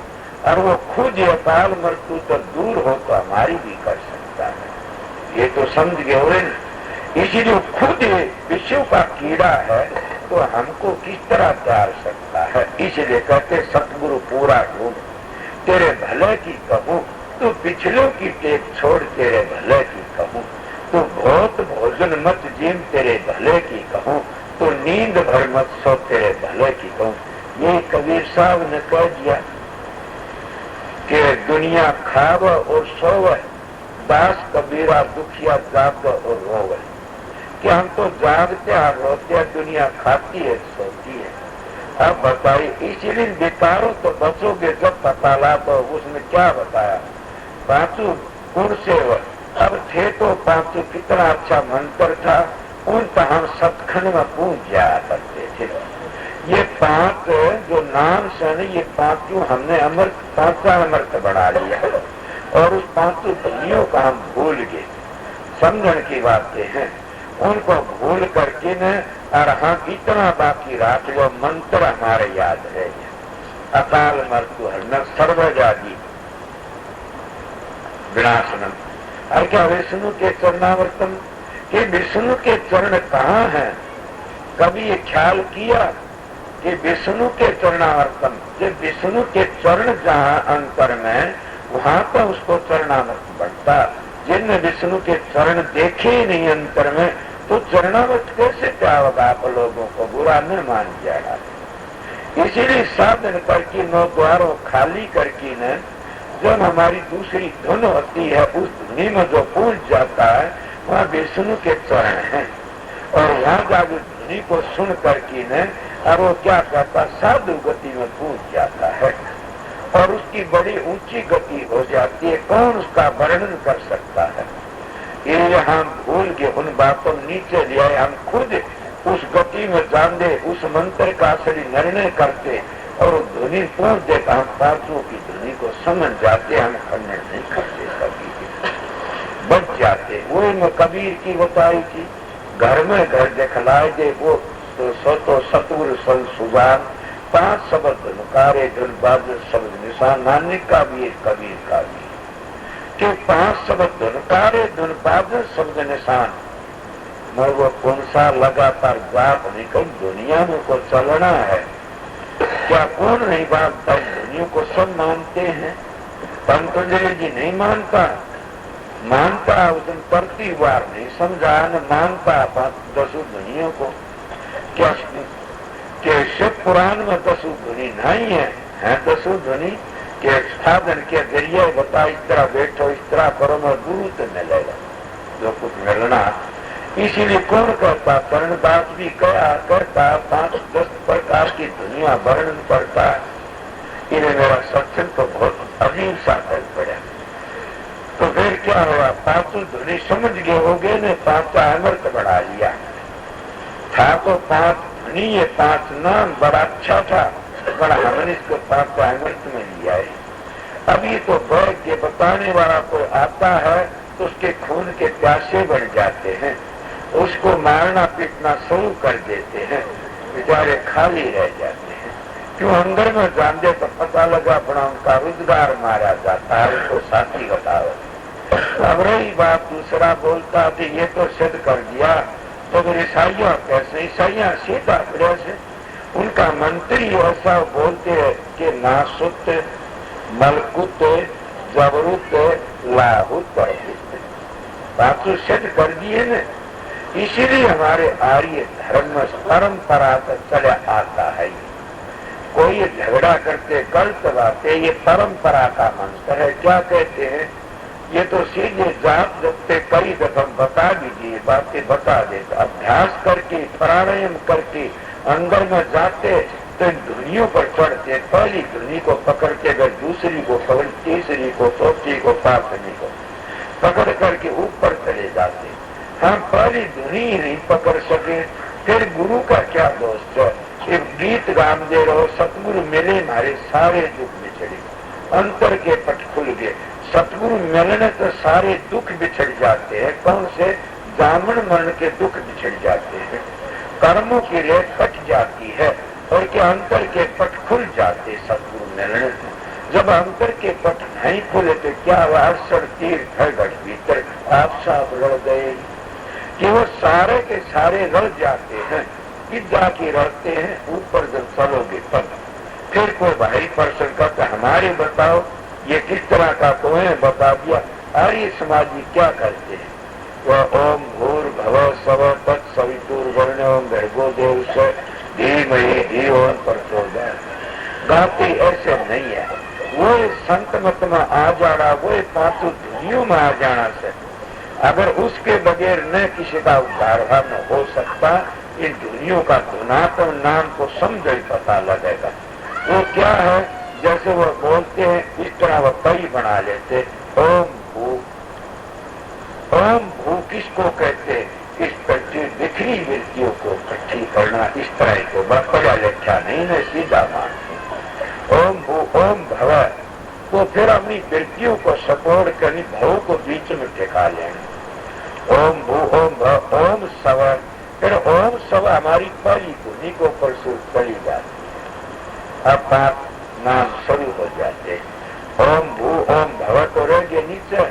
और वो खुद ही अकाल मृत्यु तो दूर हो तो हमारी भी कर सकता है। ये तो समझ गए हो ना। इसीलिए खुद विश्व का कीड़ा है तो हमको किस तरह त्यार सकता है। इसलिए कहते सतगुरु पूरा ढूंढ, तेरे भले की कहूँ तो पिछलों की टेक छोड़, तेरे भले की कहूँ तो बहुत भोजन मत जिम, तेरे भले की कहूँ तो नींद भर मत सो, तेरे भले की कहूँ। ये कबीर साहब ने कह दिया कि दुनिया खाव और सोवे, दास कबीरा दुखिया जाग और रोवे। कि हम तो जागते हैं रोते हैं, दुनिया खाती है सोती है। अब बताइए, इसीलिए बेकारों तो बचोगे जब पता ला तो उसने क्या बताया, 5 गुण से अब थे तो 5 कितना अच्छा मंत्र था, उन तो हम सतखंड में पूछ जाया करते थे। ये 5 जो नाम से न, ये 5 हमने अमृत 5 अमृत बढ़ा लिया और उस 5 ध्वनियों का हम भूल गए। समझण की बातें हैं, उनको भूल करके न और हाँ इतना बाकी रात वो मंत्र हमारे याद है, अकाल मृत्यु हरण सर्वव्याधि विनाशनम। और क्या विष्णु के चरणावर्तन, कि विष्णु के चरण कहाँ हैं, कभी ये ख्याल किया कि विष्णु के चरणावर्तन, कि विष्णु के चरण जहाँ अंतर में वहां तो उसको चरणावर्त बढ़ता। जिनने विष्णु के चरण देखे ही नहीं अंतर में तो चरणावर्त कैसे क्या होगा। आप लोगों को बुरा न मान जाएगा। इसीलिए साधन करके 9 द्वारों खाली करके न जब हमारी दूसरी धुन होती है उस धुनी में जो पूछ जाता है वहाँ विष्णु के चरण हैं और वहाँ जाकर धुनी को सुन करके न और वो क्या कहता साधु गति में पूछ जाता है और उसकी बड़ी ऊंची गति हो जाती है। कौन उसका वर्णन कर सकता है। ये हम भूल के उन बातों नीचे लिया, हम खुद उस गति में जान दे, उस मंत्र का असली निर्णय करते और ध्वनि पूछ देता, हम 5 की ध्वनि को समझ जाते, हम खंडन नहीं करते, कभी बच जाते। वो मैं कबीर की बताई थी, घर में घर दिखलाए दे वो तो सतुर संसुजान, 5 शब्द नुकारे धुन बाज शब्द निशान। नानक का भी है, कबीर का भी, कि 5 शब्द नुकारे धुन बाज शब्द निशान। मैं वो कौन सा लगातार बात निकल दुनिया में को चलना है, क्या कौन नहीं मानता। दुनिया को सब मानते हैं, पंतजलि जी नहीं मानता, मानता उस दिन प्रति बार नहीं समझा न मानता 10 दुनिया को। क्या शिव पुराण में 10 ध्वनि नहीं है 10 ध्वनि के साधन के जरिए बता, इस तरह बैठो, इस तरह करो, मैं दूत मिलेगा जो कुछ मिलना। इसीलिए कौन कहता, कर्णदास भी करता 5-10 प्रकार की दुनिया वर्णन करता है। इन्हें मेरा सत्संग तो बहुत अजीब सा कर पड़ा। तो फिर क्या हुआ, 5 ध्वनि समझ गए हो गए ने, 5 अमृत बढ़ा लिया था। तो 5 ध्वनि, ये 5 नाम बड़ा अच्छा था, बड़ा हमने इसको 5 अमृत में लिया है। अभी तो बैठ के बताने वाला कोई आता है तो उसके खून के प्यासे बढ़ जाते हैं, उसको मारना पीटना शुरू कर देते हैं, बेचारे खाली रह जाते हैं। क्यों अंदर में जान दे तो पता लगा अपना उनका रोजगार मारा जाता है, उसको साथी बताओ। अब रही बात दूसरा बोलता कि ये तो सिद्ध कर दिया, तो फिर ईसाइया कैसे? ईसाइया सीधा से उनका मंत्री ऐसा बोलते है कि नासुत मलकुत जबरुत लाहुत बात तो सिद्ध कर दिए न। इसीलिए हमारे आर्य धर्म में परंपरा से चला आता है। कोई झगड़ा करते गलत बातें, ये परंपरा का मंत्र है। क्या कहते हैं? ये तो सीधे जात जबते कई दफा बता दीजिए, बातें बता दे, अभ्यास करके प्राणायाम करके अंदर में जाते तो इन धुनियों पर चढ़ते, पहली धुनी को पकड़ के अगर दूसरी को पकड़, तीसरी को, चौथी को, पांचवी को पकड़ करके ऊपर चले जाते। हम पहली धुनी नहीं पकड़ सके, फिर गुरु का क्या दोष है? एक गीत गाम दे रहो, सतगुरु मिले हमारे सारे दुख बिछड़े, अंतर के पट खुल गए। सतगुरु मिलने तो सारे दुख बिछड़ जाते हैं। कौन से? जामन मरण के दुख बिछड़ जाते हैं, कर्मों की रेत कट जाती है और के अंतर के पट खुल जाते सतगुरु मिलने से। जब अंतर के पट नहीं खुले तो क्या हुआ? अवसर तीर घट भीतर आप साफ रह गए कि वो सारे के सारे रह जाते हैं, विद्या की रहते हैं। ऊपर जब चलोगे तब फिर कोई भाई पर्सन कहता हमारे बताओ ये किस तरह का तो है, बता दिया। आर्य समाजी क्या करते हैं? वह ओम भूर भव स्व तत्सवितुर्वरेण्यं भर्गो देवस्य धीमहि धियो प्रचोदयात्। गाते ऐसे नहीं है। वो संत मत में आ जाना, वो पांचों धुनियों में आ जाना से अगर उसके बगैर न किसी का उद्धार न हो सकता। इन धुनियों का धुनापन नाम को समझ ही पता लगेगा। वो क्या है? जैसे वो बोलते हैं इस तरह वो कई बना लेते। ओम भू, ओम भू किसको कहते? इस प्रति बिखरी वृत्तियों को इकट्ठी करना, इस तरह को बड़ा लेखा नहीं न सीधा मानते। ओम भू ओम भव, तो फिर अपनी वृत्तियों को सपोर्ट करनी, भव को बीच में ठिका लेना। ओम भू ओम भव ओम सव, फिर ओम सव हमारी पहली धुनी को परसुर चली जाती। अब बात नाम शुरू हो जाते। ओम भू ओम भव तो रह गए नीचे।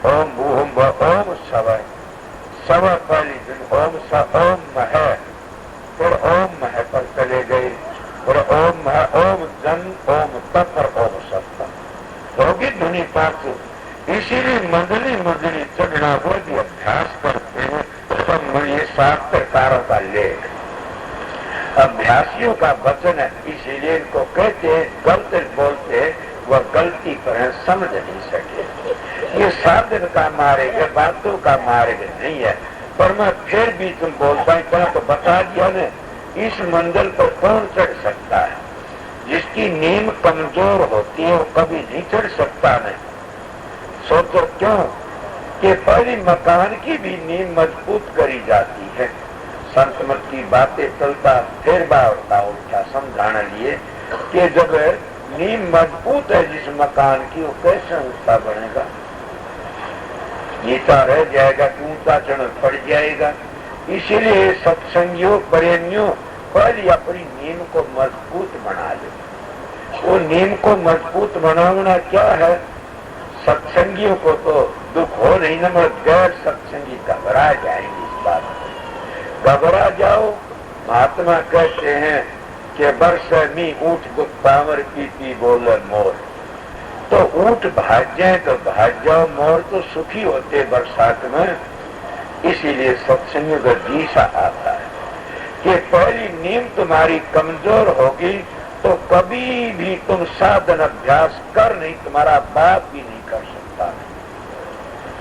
ओम भू ओम भव ओम सव, सव पहली दिन ओम स ओम मह, फिर ओम मह पर चले गए, फिर ओम मह ओम जन ओम तप और ओम सत्ता होगी धुनी पांचों। इसीलिए मंडली मंडली चढ़ना वो भी अभ्यास करते हैं। तो ये 7 प्रकारों का लेख अभ्यासियों का वचन है। इसीलिए इनको कहते हैं गलत बोलते, वह गलती पर है, समझ नहीं सके। ये साधन का मार्ग है, बातों का मार्ग नहीं है। पर मैं फिर भी तुम बोलता हूँ तो बता दिया ने, इस मंजिल पर कौन चढ़ सकता है? जिसकी नींव कमजोर होती है वो कभी नहीं चढ़ सकता। नहीं सोचो क्यों कि पहली मकान की भी नींव मजबूत करी जाती है। संत मत की बातें चलता फिर बावरता उठा समझाने लिए कि जब नींव मजबूत है जिस मकान की, वो कैसे ऊंचा बनेगा? नीचा रह जाएगा कि ऊंचा चढ़ पड़ जाएगा। इसीलिए सत्संगियों प्रेमियों पहले अपनी नींव को मजबूत बना ले। वो नींव को मजबूत बनाना क्या है? सत्संगियों को तो दुख हो नहीं न, मगर गैर सत्संगी घबरा जाएंगे। इस बात घबरा जाओ। महात्मा कहते हैं कि वर्ष में ऊंट दुख पावर पीती बोले मोर। तो ऊंट भाग जाए तो भाग जाओ, मोर तो सुखी होते बरसात में। इसीलिए सत्संग का दिशा आता है कि पहली नींव तुम्हारी कमजोर होगी तो कभी भी तुम साधन अभ्यास कर नहीं, तुम्हारा बाप भी नहीं कर सकता।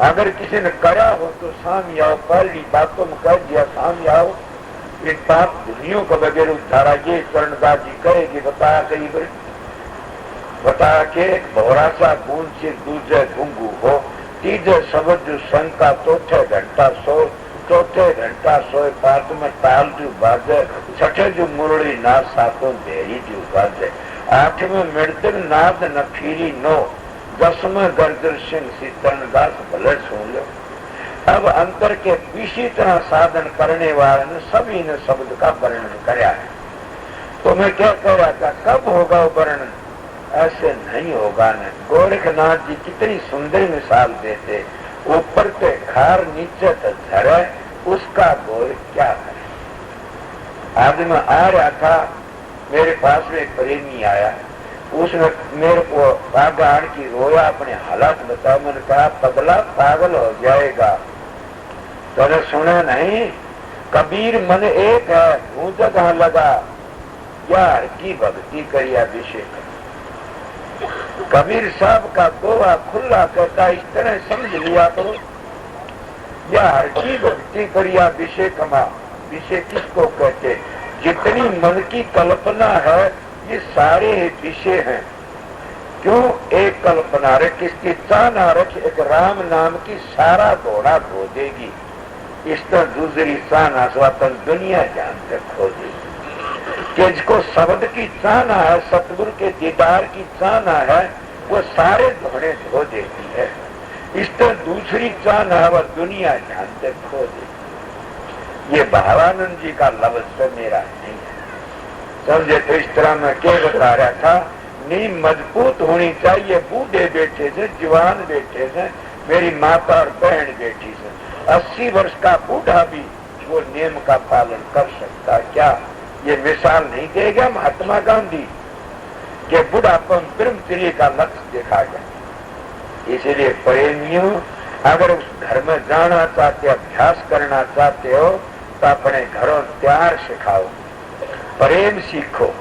अगर किसी ने करा हो तो सामने आओ, पहली बातों में कह दिया सामने आओ। इन पाप दुनियों को वगैरह उद्धारा ये चरणदास जी कहेगी बता कई बार बता के भोरा सा बूंद से दूजे घुंगू हो, तीजे शब्द जो शंका, चौथे घंटा सो, चौथे घंटा सोए, पांच में ताल जो बाजे, छठे जो मुरली नाद, सातों देरी जो बाजे, आठवें मृदंग नाद न फिरी नो, दसवें गर्जर सिंह सीतन दास भले सुन लो। अब अंतर के इसी तरह साधन करने वाले ने सभी ने शब्द का वर्णन कराया है। तो मैं क्या कह रहा था, कब होगा वो वर्णन? ऐसे नहीं होगा न। गोरखनाथ जी कितनी सुंदर मिसाल देते, ऊपर से खार नीचे तो झरे, उसका गोर क्या करे। आज मैं आ रहा था, मेरे पास में एक प्रेमी आया, उसने मेरे को बागान की रोया, अपने हालात बताया। मैंने कहा पगला पागल हो जाएगा, तो सुना नहीं, कबीर मन एक है, हूं जगह लगा, यार की भक्ति करिया अभिषेक। कबीर साहब का गोवा खुला कहता, इस तरह समझ लिया करो, यार की भक्ति करिया अभिषेक। विषय किसको कहते? जितनी मन की कल्पना है ये सारे विषय हैं। क्यों? एक कल्पना रख, किसकी चाह ना रख, एक राम नाम की सारा घोड़ा खो देगी, इस तरह दूसरी चाह ना स्वतन दुनिया जान कर खो देगी। कि जिसको शब्द की चाहना है, सतगुरु के दीदार की चाहना है, वो सारे घोड़े धो देती है। इस तरह दूसरी चाहना है, वह दुनिया जान कर खो देती। ये भावानंद जी का लफ्ज से मेरा नहीं है, समझे? तो इस तरह मैं क्या बता रहा था, नींव मजबूत होनी चाहिए। बूढ़े बैठे से, जवान बैठे से, मेरी माता और बहन बैठी से, 80 वर्ष का बूढ़ा भी वो नियम का पालन कर सकता। क्या ये मिसाल नहीं देगा महात्मा गांधी के बुढ़ापन ब्रह्मचर्य का लक्ष्य देखा गया। इसीलिए प्रेमियों, अगर उस घर में जाना चाहते, अभ्यास करना चाहते हो, तो अपने घरों प्यार सिखाओ, प्रेम सीखो।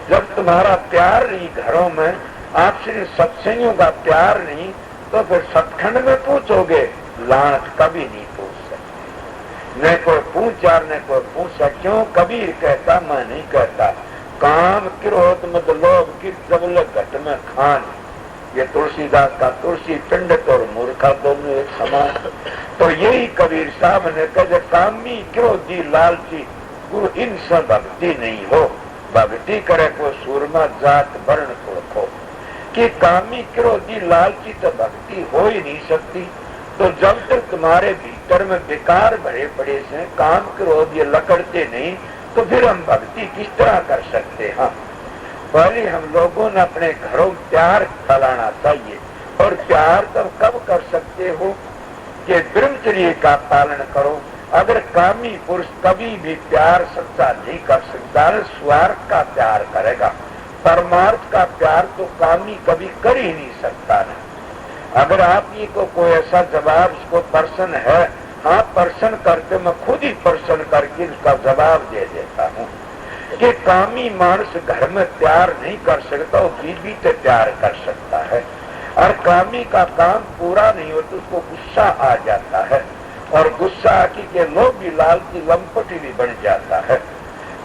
जब तुम्हारा प्यार नहीं घरों में, आपसे सत्संगियों का प्यार नहीं, तो फिर सतखंड में पूछोगे, लांच कभी नहीं पूछ सकते। न कोई पूछा न कोई पूछा। क्यों? कबीर कहता, मैं नहीं कहता, काम क्रोध मत लोभ की जबल घट में खान। ये तुलसीदास का तुलसी पंडित और मूर्खा दोनों एक समान। तो यही कबीर साहब ने कहा, कामी क्रोधी लालची गुरु इनसे भक्ति नहीं हो। भक्ति करे को सूरमा जात वर्ण को, कि कामी क्रोधी लालची तो भक्ति हो ही नहीं सकती। तो जब तक तुम्हारे भीतर में विकार भरे पड़े से, काम क्रोध ये लकड़ते नहीं, तो फिर हम भक्ति किस तरह कर सकते हैं? पहले हम लोगों ने अपने घरों प्यार फैलाना चाहिए। और प्यार तब कब कर सकते हो कि ब्रह्मचर्य का पालन करो। अगर कामी पुरुष कभी भी प्यार सच्चा नहीं कर सकता, स्वार्थ का प्यार करेगा, परमार्थ का प्यार तो कामी कभी कर ही नहीं सकता है। अगर आप ये को कोई ऐसा जवाब उसको प्रश्न है, हाँ प्रश्न करके मैं खुद ही प्रश्न करके उसका जवाब दे देता हूँ कि कामी मानस घर में प्यार नहीं कर सकता, वो बीवी से प्यार कर सकता है। और कामी का काम पूरा नहीं हो तो उसको गुस्सा आ जाता है, और गुस्सा आके के लोभी लालची लंपटी भी बन जाता है।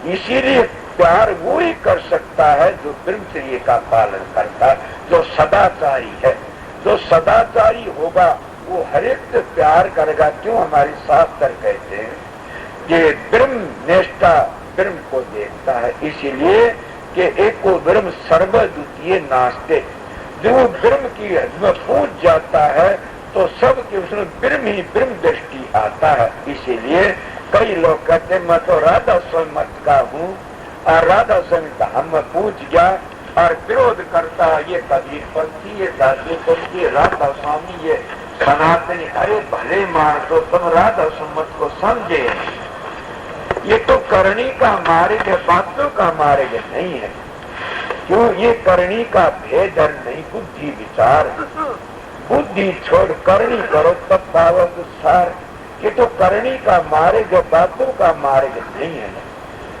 इसीलिए प्यार वो ही कर सकता है जो ब्रह्मचर्य का पालन करता है, जो सदाचारी है। जो सदाचारी होगा वो हर एक से प्यार करेगा। क्यों? हमारे शास्त्र कहते हैं कि ब्रह्म निष्ठा ब्रह्म को देखता है, इसीलिए कि एक को ब्रह्म सर्वद्वितीय नास्ते। जो ब्रह्म की हद में पहुंच जाता है तो सबके उसमें ब्रह्म ही ब्रह्म दृष्टि आता है। इसीलिए कई लोग कहते मैं तो राधा स्वामी मत का हूँ, और राधा स्वामी धाम में पहुंच गया और विरोध करता है, ये कबीर पंथी, ये दादू पंथी, राधा स्वामी, ये सनातनी। अरे भले मान तो तुम राधा सम्मत को समझे, ये तो करनी का मार्ग है, बातों का मार्ग नहीं है। क्यों? ये करनी का भेद नहीं, बुद्धि विचार। बुद्धि छोड़ करनी करो तब पावत सार। ये तो करनी का मार्ग है, बातों का मार्ग नहीं है।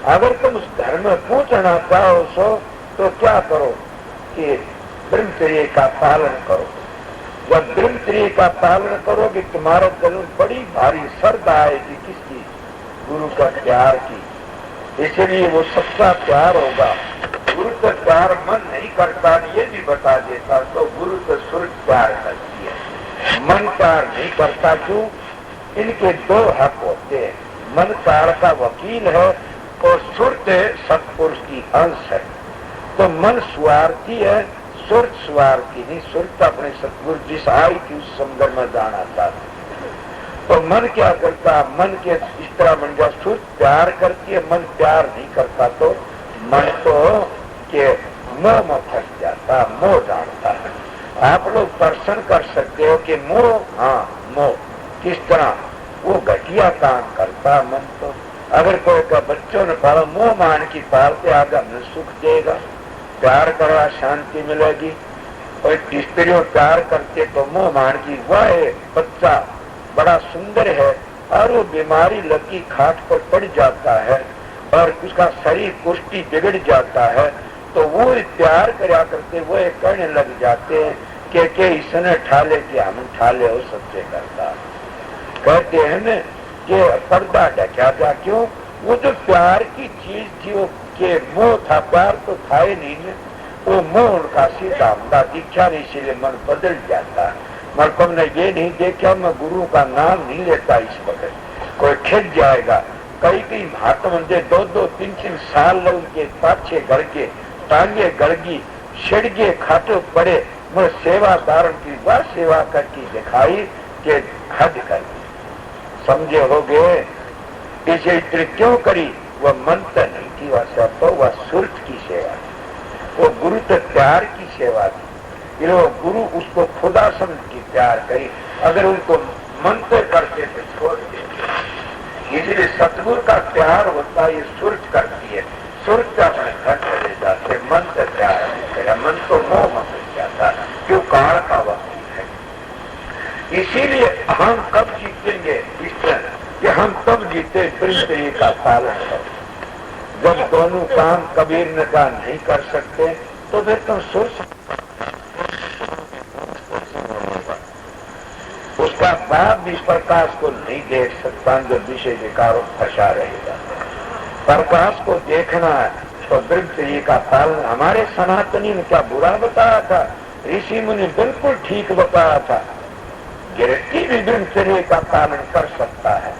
अगर तुम उस धर्म में पूछना चाहो सो तो क्या करो कि ब्रह्मचर्य का पालन करो। जब ब्रह्मचर्य का पालन करोगे तुम्हारा दिल बड़ी भारी श्रद्धा आएगी, किसकी? गुरु का प्यार की। इसलिए वो सच्चा प्यार होगा। गुरु से प्यार मन नहीं करता, ये भी बता देता, तो गुरु से सुर प्यार करती है, मन प्यार नहीं करता। क्यों? इनके दो हक होते हैं, मन प्यार का वकील है और सुरते सत्पुरुष की अंश है। तो मन स्वार्थी है, सुरत सवार की नहीं, सुरत अपने सतगुरु जिस आई थी उस समुद्र में जाना चाहते। तो मन क्या करता, मन के इस तरह बन गया, सुरत प्यार करती है, मन प्यार नहीं करता तो मन तो के मोह में फंस जाता, मोह जानता है। आप लोग दर्शन कर सकते हो कि मोह, हाँ मोह किस तरह वो घटिया काम करता मन। तो अगर कोई का बच्चों ने पाला, मोह मान की पालते आगे हमें सुख देगा, प्यार करा शांति मिलेगी। और स्त्रियों प्यार करते तो मोह मान की वह बच्चा बड़ा सुंदर है और वो बीमारी लगी खाट पर पड़ जाता है और उसका शरीर पुष्टि बिगड़ जाता है, तो वो प्यार करा करते वो करने लग जाते हैं कि इसने ठाले कि हम ठाले हो सबसे करता। कहते हैं न कि पर्दा ढका था, क्यों? वो जो प्यार की चीज थी वो के मोह था, प्यार तो था ही नहीं न, वो मोह उनका सीधा हमदा दीक्षा नहीं, इसीलिए मन बदल जाता है। मरकम ने ये नहीं देखा मैं गुरु का नाम नहीं लेता इस वक्त, कोई खिंच जाएगा। कई कई महात्मा दे 2-2-3-3 साल लग के पाछे गड़ के टांगे गड़गी छिड़गे खाते पड़े, मैं सेवादारण की वह सेवा करके दिखाई कि हद कर समझे हो गए। इसे इतने क्यों करी? वह मंत्र नहीं थी, वह सब तो वह सुरत की सेवा, वो गुरु तो प्यार की सेवा थी। वो गुरु उसको खुदा समझ की प्यार करी, अगर उनको मंत्र करते थे छोड़ देते। इसलिए सतगुरु का प्यार होता है, ये सुरत करती है, सुरत अपने घर चले जाते, मन से प्यार नहीं करा, मन तो मोह में बन जाता, क्यों काल का वक्त है। इसीलिए हम कब जीतेंगे इस तरह कि हम तब जीते प्रिंस का पालन करें। जब दोनों काम कबीर ने का नहीं कर सकते तो फिर तुम सोच, उसका बाप भी प्रकाश को नहीं देख सकता जो विषय विकारों फंसा रहेगा। प्रकाश को देखना है तो ब्रह्मचर्य का पालन, हमारे सनातनी ने क्या बुरा बताया था? ऋषि मुनि बिल्कुल ठीक बताया था। गिरती भी ब्रह्मचर्य का पालन कर सकता है।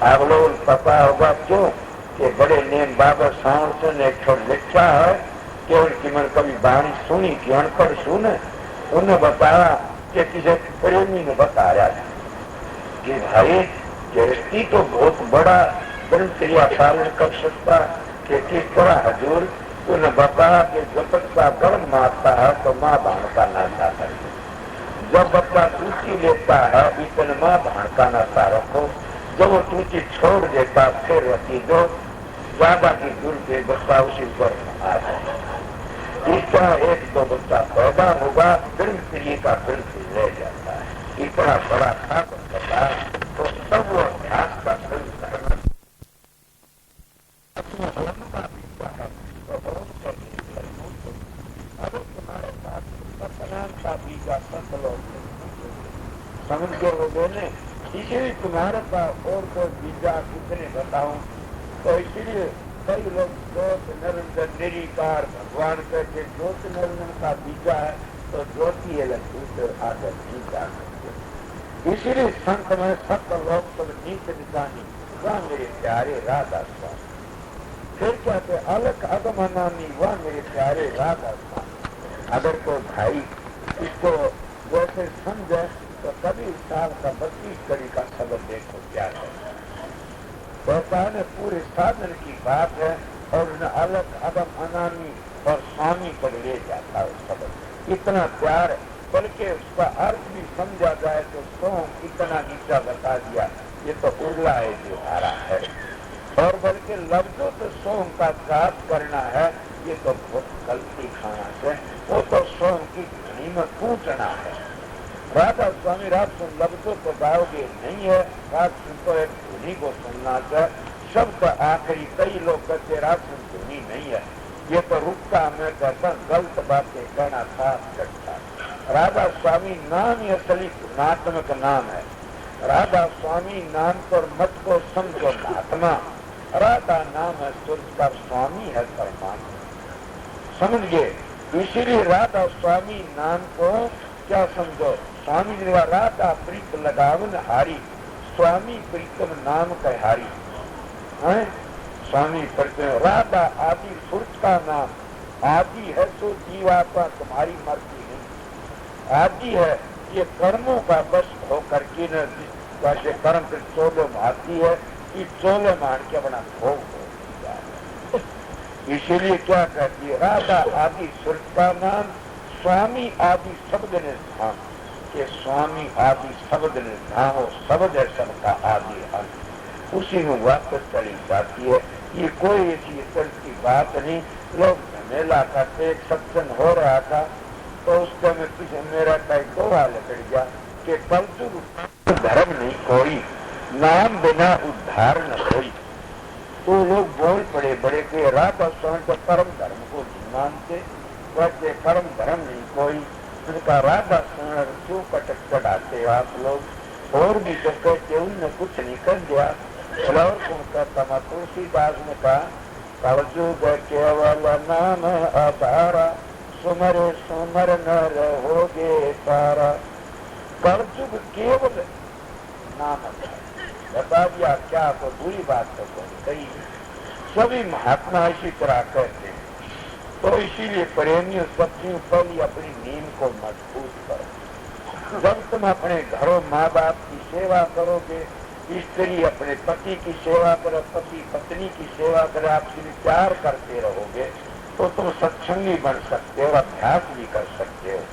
आप लोग पता होगा क्यों कि बड़े नेम बाबा सावरकर ने एक छोड़ लिखा है कि उनकी मन कभी बाणी सुनी कि अनपढ़ सुने, उन्हें बताया कि किसी प्रेमी ने बताया कि भाई गृहस्थी तो बहुत बड़ा ब्रह्मचर्य पालन कर सकता कि किस तरह हजूर उन्हें बताया कि जब बच्चा गर्म मारता है तो माँ भाण का नाता है, जब बच्चा टूटी लेता है इतने माँ भाण का नाता रखो, जब वो टूटी छोड़ देता फिर रखी दो, ज्यादा की दूर पे बच्चा उसी पर आ जाए। इस तरह एक दो बच्चा पैदा होगा, ब्रह्मचर्य का ब्रह्मचर्य रह जाता है। इतना बड़ा था बता तो सब वो अभ्यास का करना समझ के हो गए ने। इसीलिए तुम्हारे पास और कोई बीजा कितने बताऊं, तो इसीलिए कई लोग ज्योत निरंजन निरीकार भगवान कहते ज्योत निरंजन का बीजा है तो ज्योति है, दूसरे आगे नहीं जा सकते। इसीलिए संत में सत्य लोक तब नीच निशानी वह मेरे प्यारे राधा स्वामी, फिर कहते अलग अगमनानी वह मेरे प्यारे राधा स्वामी। अगर कोई भाई इसको जैसे समझे तो कभी साल का 32 कड़ी का सबक देखो क्या है। कहता है पूरे साधन की बात है और उन्हें अलग अदम अनामी और स्वामी पर ले जाता है सबक। इतना प्यार, बल्कि उसका अर्थ भी समझा जाए तो सोम इतना नीचा बता दिया, ये तो उर्ला है जो धारा है, और बल्कि लफ्जों तो सोम का जाप करना है, ये तो बहुत गलती खाना है, वो तो सोम की घनी में पूछना है। राधा स्वामी रात सुन लफ्जों तो गाओगे नहीं है, रात सुन तो एक धुनी को सुनना है। शब्द आखिरी कई लोग कहते रात सुन धुनी नहीं है, ये तो रुकता मैं कहता गलत बातें कहना साफ करता। राधा स्वामी नाम ही असली गुणात्मक नाम है। राधा स्वामी नाम पर मत को समझो महात्मा, राधा नाम है सूर्य का स्वामी है परमात्मा, समझ गए। इसीलिए राधा स्वामी नाम को क्या समझो, स्वामी ने राधा प्रीत लगावन हारी, स्वामी प्रीतम नाम कहारी है। स्वामी प्रीतम राधा आदि पुरुष का नाम आदि है तो जीवात्मा तुम्हारी मर्जी नहीं, आदि है ये कर्मों का बस होकर के न वैसे कर्म फिर चोले मारती है कि चोले मार के अपना भोग हो। इसीलिए क्या कहती है राधा आदि सुर का नाम स्वामी आदि शब्द ने धाम के स्वामी आदि शब्द ने धाम शब्द है सबका आदि अंत, उसी में वापस चली जाती है। ये कोई ऐसी तरह की बात नहीं। लोग झमेला करते, एक सत्संग हो रहा था तो उसका में पीछे मेरा कई दोहा लकड़ गया कि कलयुग धर्म नहीं कोई, नाम बिना उद्धार न कोई। तो लोग बोल पड़े बड़े के राधा स्वामी तो परम धर्म को नहीं मानते, वैसे परम धर्म नहीं कोई, उनका राधा स्वामी क्यों कटक चढ़ाते आप लोग। और भी तो कहते उनने कुछ नहीं कर दिया। और उनका तमा तुलसीदास ने कहा कलयुग केवल नाम आधारा, सुमर सुमर न रहोगे तारा। कलयुग केवल नाम आधारा बता दिया, क्या तो बुरी बात तो कोई कही। सभी महात्मा इसी तरह कहते हैं। तो इसीलिए प्रेमियों सबसे पहले अपनी नींद को मजबूत करो। जब तुम अपने घरों माँ बाप की सेवा करोगे, स्त्री अपने पति की सेवा करे, पति पत्नी की सेवा करे, आपसे प्यार करते रहोगे तो तुम सत्संगी बन सकते हो, अभ्यास भी कर सकते हो।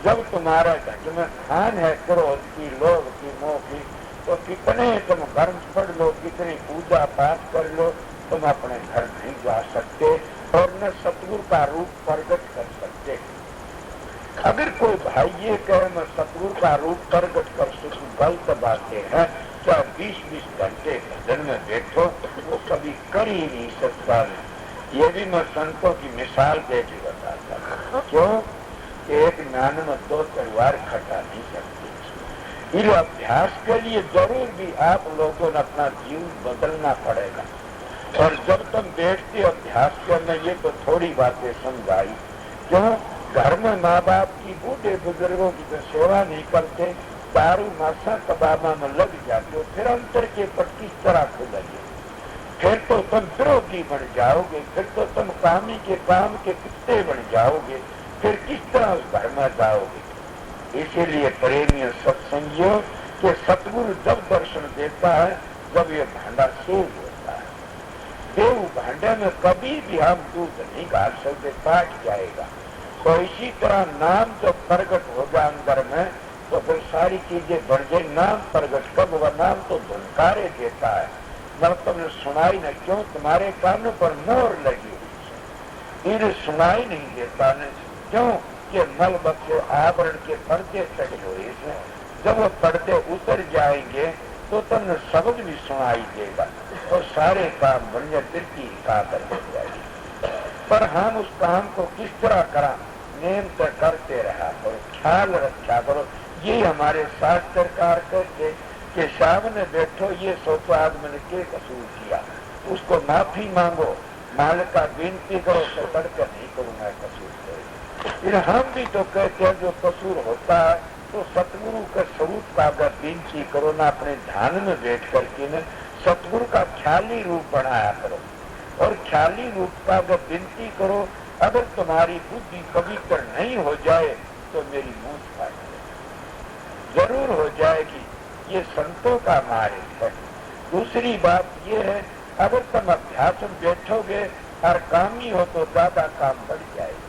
जब तुम्हारा घर में खान है क्रोध की, लोभ की, मोह की, तो कितने तुम कर्म पढ़ लो, कितनी पूजा पाठ कर लो, तुम अपने घर नहीं जा सकते और न सतगुरु का रूप प्रकट कर सकते। अगर कोई भाई ये कहे मैं सतगुरु का रूप प्रकट कर सकूं, गलत बातें हैं। चाहे 20-20 घंटे भजन में बैठो, वो कभी कर ही नहीं सकता। ये भी मैं संतों की मिसाल दे के बताता हूँ। क्यों? एक नान में 2 तलवार खटा नहीं सकती। इस अभ्यास के लिए जरूर भी आप लोगों ने अपना जीवन बदलना पड़ेगा। और जब तुम बैठते अभ्यास करने, ये तो थोड़ी बातें समझाई। क्यों? घर में माँ बाप की, बूढ़े बुजुर्गों की तो सेवा नहीं करते, दारू नशा कबाबा में लग जाते हो, फिर अंतर के पर किस तरह खुलेंगे? फिर तो तुम विरोधी बन जाओगे, फिर तो तुम कामी के काम के कुत्ते बन जाओगे, फिर किस तरह उस घर में जाओगे? इसीलिए प्रेमियों सत्संगियों के सतगुरु जब दर्शन देता है, जब ये भांडा सेव होता है। देव भांडे में कभी भी हम दूध नहीं डाल सकते, पाट जाएगा। तो इसी तरह नाम जब प्रकट होगा अंदर में, तो फिर सारी चीजें बढ़ जाए। नाम प्रकट कब होगा? नाम तो धनकारे देता है, मगर तुमने सुनाई न। क्यों? तुम्हारे कानों पर मोहर लगी हुई, इन्हें सुनाई नहीं देता न। क्यों? कि मल बक्से आवरण के पर्दे चढ़े हुए इसमें, जब वो पर्दे उतर जाएंगे तो तुमने शब्द भी सुनाई देगा और सारे काम बढ़िया तिरकी कातर हो जाएगी। पर हम उस काम को किस तरह करा? नेम तय करते रहा करो, ख्याल रखा करो। ये हमारे शास्त्रकार कहते कि सामने बैठो, ये सोचो आज मैंने क्या कसूर किया, उसको माफी मांगो, मालिक का विनती करो, तो करके नहीं करूंगा कसूर करो। फिर हम भी तो कहते हैं जो कसूर होता है तो सतगुरु के स्वरूप का अगर विनती करो ना, अपने ध्यान में बैठ करके न सतगुरु का ख्याली रूप बनाया करो और ख्याली रूप का अगर विनती करो। अगर तुम्हारी बुद्धि पवित्र नहीं हो जाए तो मेरी मूंछ काट जरूर हो जाएगी। ये संतों का मार्ग है। दूसरी बात ये है, अगर तुम अभ्यास में बैठोगे और कामी हो तो ज्यादा काम बढ़ जाएगा।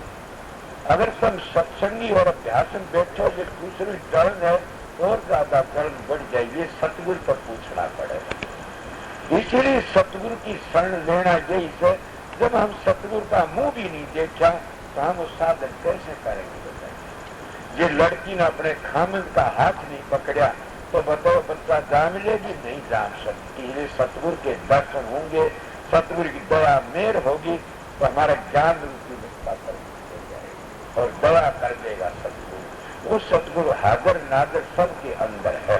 अगर तुम सत्संगी और अभ्यास में बैठोगे, दूसरी जलन है और ज्यादा जलन बढ़ जाएगी। सतगुरु पर पूछना पड़ेगा। इसलिए सतगुरु की शरण लेना यही है। जब हम सतगुरु का मुंह भी नहीं देखा तो हम उस साधन कैसे करेंगे? बताइए। ये लड़की ने अपने खामिद का हाथ नहीं पकड़ा तो बताओ बच्चा जान लेगी? नहीं जान सकती। ये सतगुरु के दर्शन होंगे, सतगुरु की दया मेहर होगी तो हमारा ज्ञान रूपी निष्ठा हो जाएगा और दया कर देगा सतगुरु। वो सतगुरु हाजिर नाजिर सबके अंदर है।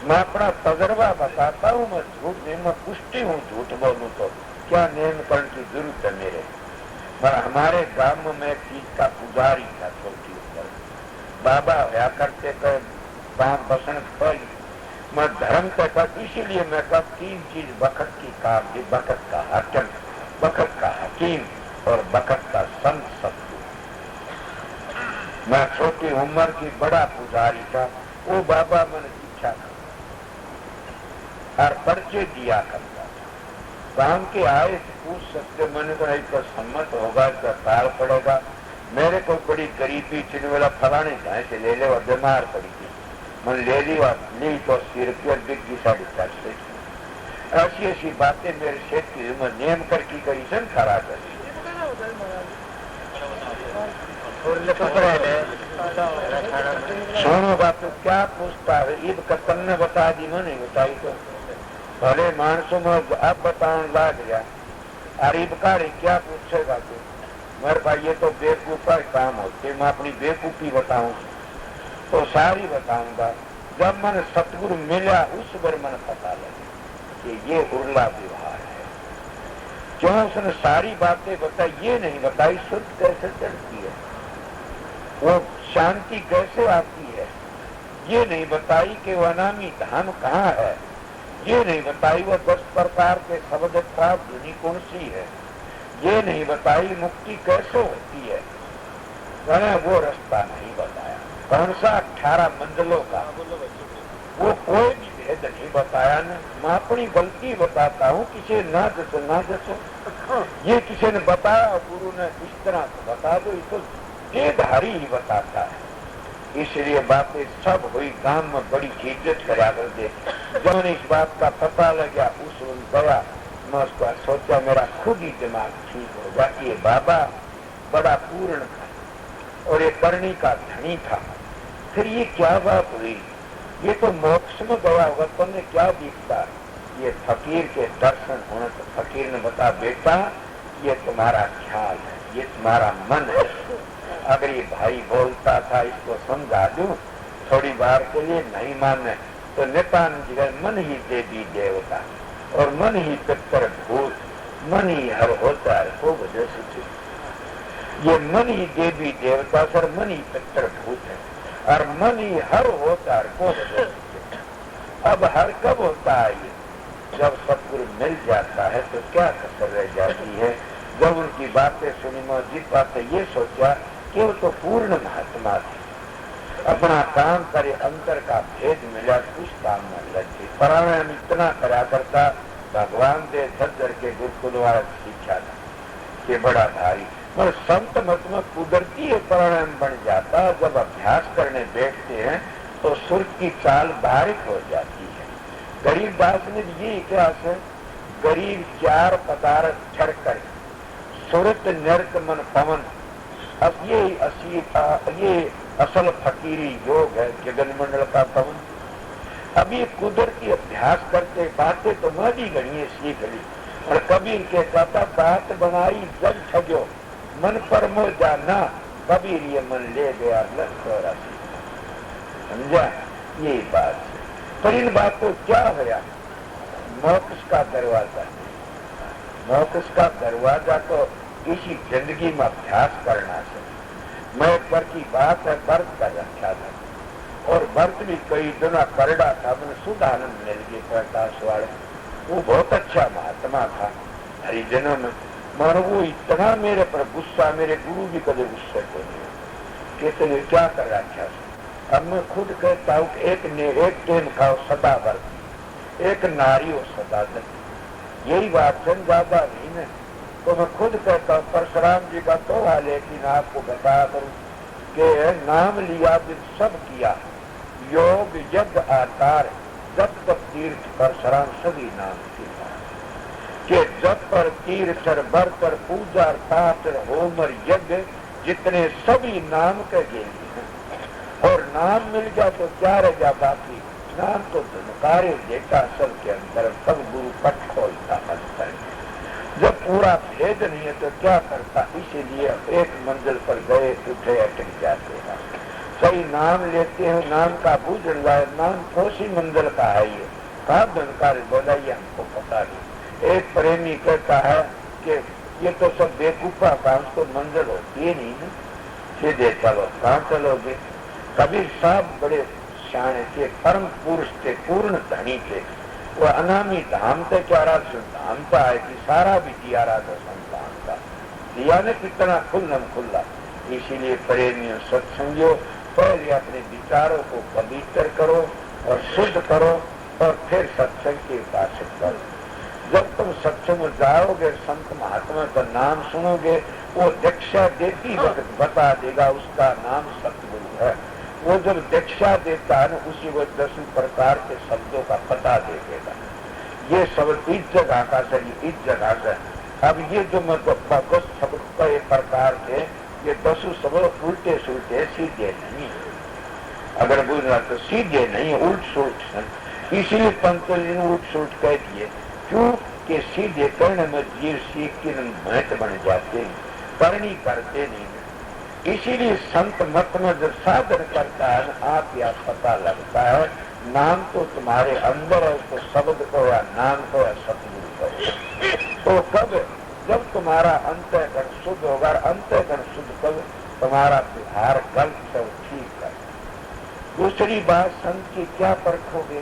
मैं अपना तजर्बा बताता हूँ, मैं झूठ नहीं, मैं पुष्टि हूँ झूठ बोलूँ तो क्या नियम करण की जरूरत है मेरे। पर हमारे गांव में चीज का पुजारी था, छोटी उम्र बाबा होया करते थे, काम बसन पर मैं धर्म तक, इसीलिए मैं कहा 3 चीज बखत की काम थी। बखत का हाकिम, बखत का हकीम और बखत का संत सत्संग। मैं छोटी उम्र की बड़ा पुजारी था, वो बाबा मन इच्छा था और परिचय दिया करता था। काम के आए पूछ सकते, मैंने कहा इसका सम्मत होगा, इसका ताल पड़ेगा। मेरे को बड़ी गरीबी चिन्ह वाला फलाने गाय से ले ले और बीमार पड़ी थी, मन ले ली और ली तो 80 रुपया बिकी 4.5। ऐसी ऐसी बातें मेरे सेठ की उम्र नियम करके करी सन खरा कर। सुनो बात क्या पूछता है, ईब कतन ने बता दी, मैंने बताई तो भले मानसों में अब बताने लाग गया। और ईब कारी क्या पूछेगा तू, मेरे भाई ये तो बेवकूफा काम होते, मैं अपनी बेवकूफी बताऊं तो सारी बताऊंगा। जब मैंने सतगुरु मिला उस बार मैंने पता लगा कि ये उर्ला व्यवहार है। क्यों उसने सारी बातें बताई, ये नहीं बताई शुद्ध कैसे चढ़ती है, वो शांति कैसे आती है, ये नहीं बताई कि वो अनामी धाम कहाँ है, ये नहीं बताई वो 10 प्रकार के शब्द प्राप्त ध्वनि कौन सी है, ये नहीं बताई मुक्ति कैसे होती है। मैंने वो रास्ता नहीं बताया। कौन सा 18 मंजिलों का, वो कोई भी भेद नहीं बताया न। मैं अपनी गलती बताता हूँ, किसी ना जसो ये किसी ने बताया, गुरु ने इस तरह से बता दो, इसको देहधारी ही बताता है। इसलिए बातें सब हुई, गांव में बड़ी इज्जत करा कर दे। जब इस बात का पता लगा उस गया, मैं उसको सोचा मेरा खुद ही दिमाग ठीक हो जाती है। बाबा बड़ा पूर्ण था और ये करनी का धनी था। फिर ये क्या बात हुई, ये तो मोक्ष में गया होगा, तुमने क्या दिखता, ये फकीर के दर्शन होने। तो फकीर ने बता, बेटा ये तुम्हारा ख्याल है, ये तुम्हारा मन है। अगर ये भाई बोलता था इसको समझा दूं थोड़ी बार के लिए, नहीं माने तो नित्यानंद जी मन ही देवी देवता और मन ही पितर भूत, मन ही हर होता है को वजह से। ये मन ही देवी देवता सर, मन ही पितर भूत है और मन ही हर होता है को वजह से। अब हर कब होता है ये, जब सतगुरु मिल जाता है तो क्या कसर रह जाती है। जब उनकी बातें सुनी, मौजिद बातें ये सोचा कि वो तो पूर्ण महात्मा थे, अपना काम करे, अंतर का भेद मिला, कुछ काम में लग गई। प्राणायाम इतना करा करता, भगवान दे झज्जर के गुरुकुल वाला शिक्षा था कि बड़ा भारी। पर संत मत में कुदरती है प्राणायाम बन जाता। जब अभ्यास करने बैठते हैं तो सुर की चाल बारीक हो जाती है। गरीब दास ने ये इतिहास है, गरीब 4 पदार्थ छड़ कर सुरत नृत मन पवन। अब ये असल फकीरी योग है, जगन मंडल का पवन। अब ये कुदरती अभ्यास करते बातें तो मैं भी गणिए सीख ली। और कबीर के कहता, बात बनाई जब ठगो मन पर मोह जाना, कबीर ये मन ले गया लखोरा। समझा ये बात। पर इन बातों क्या होया, मोक्ष का दरवाजा, मोक्ष का दरवाजा तो इसी जिंदगी में अभ्यास करना से। मैं पर की बात है, व्रत का रखा था और व्रत भी कई दिना करड़ा था। मैंने सुधानंद मिल गए प्रकाश वाले, वो बहुत अच्छा महात्मा था हरिजनों में। मगर वो इतना मेरे पर गुस्सा, मेरे गुरु भी कभी गुस्से को नहीं, कितने क्या कर रखा। अब मैं खुद कहता हूँ कि एक टाइम खाओ सदा व्रत, एक नारी हो सदा दत्त, यही बात है, ज्यादा नहीं है। तो मैं खुद कहता हूँ, परशुराम जी का तो है, लेकिन आपको बता दूं कि नाम लिया भी सब किया, योग यज्ञ आकार जप तप तीर्थ परशुराम सभी नाम किया। कि जप पर तीर्थ व्रत पर पूजा पाठ होम और यज्ञ जितने सभी नाम के गेली हैं। और नाम मिल गया तो क्या रह गया बाकी, नाम तो धनकारे देता सबके अंदर, सब गुरु पट खोलता अंतर। जब पूरा भेद नहीं है तो क्या करता, इसीलिए एक मंजिल पर गए उठे अटक जाते हैं। सही नाम लेते हैं, नाम का बूझ जाए, नाम कोसी मंजिल का है। ये कहा धनकार बोला, ये हमको पता नहीं। एक प्रेमी कहता है कि ये तो सब बेकूफा का, उसको मंजिल होती ही नहीं है, सीधे चलो कहाँ चलोगे। कबीर साहब बड़े शाने थे, परम पुरुष थे, पूर्ण धनी थे। वो अनामी धाम थे, क्या धाम का है कि सारा भी दिया रहा था संतान का। दिया ने कितना खुल्लम खुल्ला। इसीलिए प्रेमियों सत्संगियों, पहले अपने विचारों को पवित्र करो और शुद्ध करो और फिर सत्संग के उपासक करो। जब तुम सत्संग में जाओगे, संत महात्मा का नाम सुनोगे, वो दीक्षा देती वक्त बता देगा उसका नाम सतगुरु है। वो जब दीक्षा देता है, उसी वो 10 प्रकार के शब्दों का पता दे देगा। ये शब्द इस जगह का सही, इस जगह का। अब ये जो मतलब शब्द कई प्रकार के, ये 10 शब्द उल्टे सुलटे सीधे नहीं, अगर बोल रहा तो सीधे नहीं, उल्ट सुलट। इसीलिए पंतजलि ने उल्ट सुलट कह दिए। क्यों कि सीधे करने में जीव सीख के महत्व बन जाते हैं, करनी करते नहीं। इसीलिए संत मत में जब साधन करता है, आप या पता लगता है नाम तो तुम्हारे अंदर है, तो शब्द को या नाम को या सतगुरु को। तो कब जब तुम्हारा अंतःकरण शुद्ध होगा, अंतःकरण शुद्ध कब तुम्हारा व्यवहार गलत से ठीक कर। दूसरी बात, संत की क्या परखोगे?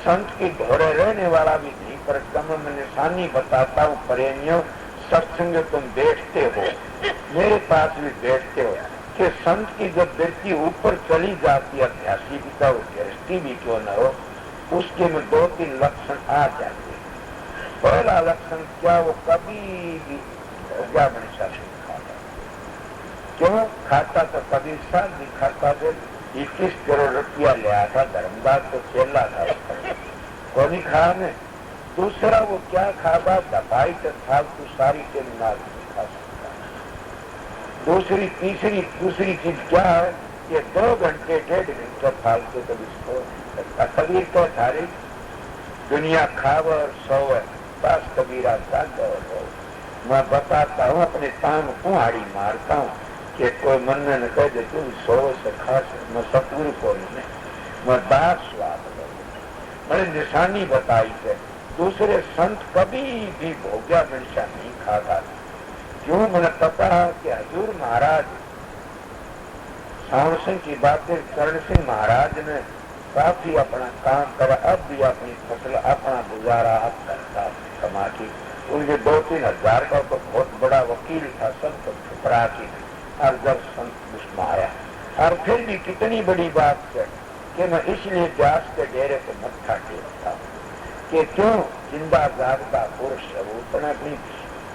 संत की घोड़े रहने वाला भी नहीं परखता। मैं निशानी बताता हूँ प्रेमियों, सत्संग तुम बैठते हो, मेरे पास भी बैठते हो, कि संत की जब वृत्ति ऊपर चली जाती है, अभ्यासी भी का दृष्टि भी क्यों न हो, उसके में 2-3 लक्षण आ जाते हैं। पहला लक्षण क्या, वो कभी भी भोग्या मनुष्य नहीं खाता। क्यों खाता? तो कभी साथ भी खाता थे। 21 करोड़ रुपया ले आया था धर्मदास, तो चेला था, को नहीं खाया ने। दूसरा वो क्या खागा, दवाई तो फालतू सारी के नाल नहीं खा सकता। दूसरी चीज क्या है, ये 2 घंटे 1.5 घंटे फालतू कभी सो सकता। कबीर का थारी दुनिया खाव और सोवे, बस कबीरा जागा और मैं बताता हूँ, अपने तान कुहाड़ी मारता हूँ कि कोई मन न कह दे तू सो से खास, मैं सतगुरु को नहीं, मैं दास स्वाद मैंने निशानी बताई है। दूसरे संत कभी भी भोग्या मनुष्य नहीं खाता। क्यों? मैंने पता है कि हजूर महाराज श्याम सिंह की बातें, करण सिंह महाराज ने काफी अपना काम करा, अब भी अपनी फसल अपना गुजारा अब करता कमा की। उनके 2-3 हजार का तो बहुत बड़ा वकील था, संत ठुकरा की। और जब संत उसमें आया, और फिर भी कितनी बड़ी बात है कि मैं इसलिए व्यास के डेरे को मत्था टेकता हूँ कि क्यों जिंदा जागता पुरुष है, वो उतना अपनी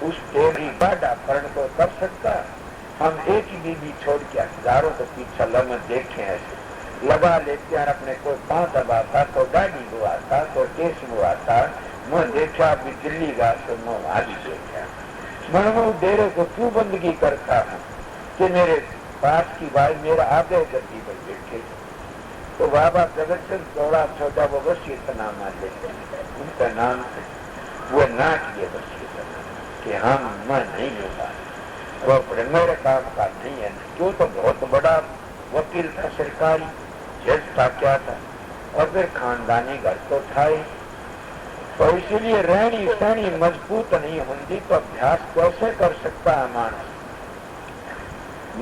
उस टेरी बाडा पर्ण को कर सकता। हम एक ही बीबी छोड़ के हजारों के पीछे लग देखे ऐसे लगा लेते हैं, अपने कोई पांव दबाता, कोई गाड़ी गुआता, कोई केस गुआता। मैं देखा अभी दिल्ली गा से मैं आदि देखा, मैं वो डेरे को क्यों बंदगी करता हूँ कि मेरे पास की भाई मेरा आगे गति पर बैठे। तो बाबा जगत चंद 14 वर्ष इतना मान लेते हैं, उनका नाम वो नाच दिए बच्चे कि हम मैं नहीं होगा, वो मेरे काम का नहीं है। क्यों? तो बहुत बड़ा वकील था, सरकारी जज था, क्या था, और फिर खानदानी घर तो था ही। तो इसीलिए रहनी सहनी मजबूत नहीं होती तो अभ्यास कैसे कर सकता है मानस?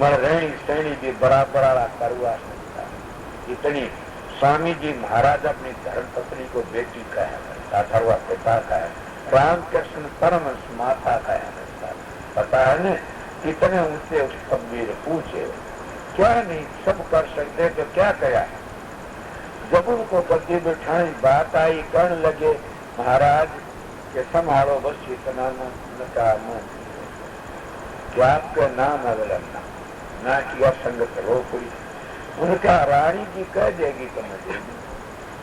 मैं रहनी सहनी भी बराबर करवा सकता। इतनी स्वामी जी महाराज अपनी धर्म पत्नी को बेटी कहा करता था, वह पिता का है। रामकृष्ण परमहंस माता कहा करता। पता है न कितने ऊंचे उस कबीर पूछे, क्या नहीं सब कर सकते तो क्या करा। जब उनको गद्दी बिठाई बात आई, कहने लगे महाराज के संभालो बस इतना न क्या आपका नाम अवलंबना ना किया संगत रो कोई। उनका रानी जी कह देगी तो मैं देगी।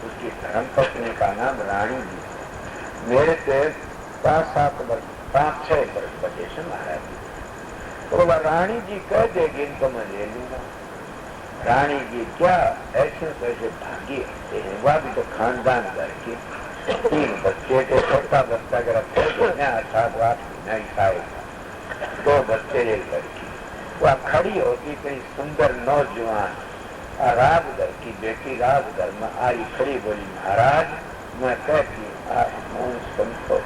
उसकी धर्म पत्नी का नाम रानी जी। मेरे से 5-6 वर्ष बचे से महाराज जी, तो वह रानी जी कह देगी इनको मैं ले लूंगा। रानी जी क्या ऐसे ऐसे भागी होते हैं, वह भी तो खानदान करके 3 बच्चे थे, छोटा बच्चा अगर 7-8 नहीं खाएगा, 2 बच्चे एक लड़की। वह खड़ी होती कहीं सुंदर नौजवान राजगर की बेटी राजगर में आई, खड़ी बोली महाराज मैं कहती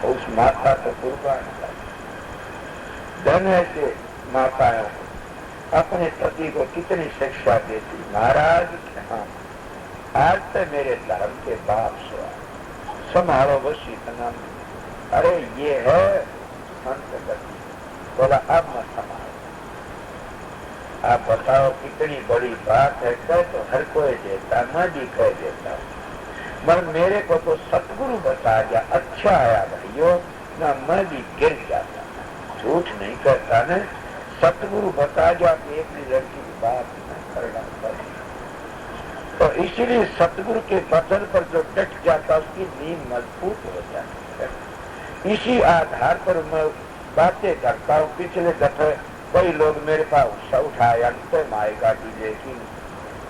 उस माता को कुर्बान कर। धन ऐसे माताओं को अपने पति को कितनी शिक्षा देती। महाराज हाँ आज तो मेरे धर्म के बाप से संभालो बस इतना। अरे ये है संत गति। बोला अब मैं संभाल, आप बताओ कितनी बड़ी बात है। कह तो हर कोई देता, मैं भी कह देता हूँ, मगर मेरे को तो सतगुरु बता गया, अच्छा आया भाइयों, ना मैं भी गिर जाता, झूठ नहीं कहता न, सतगुरु बता गया कि एक लड़की की बात न करना पड़े। तो इसीलिए सतगुरु के वचन पर जो डट जाता उसकी नींद मजबूत हो जाती है। इसी आधार पर मैं बातें करता हूँ। पिछले दफे कई लोग मेरे पास उठाया तो माएगा की, लेकिन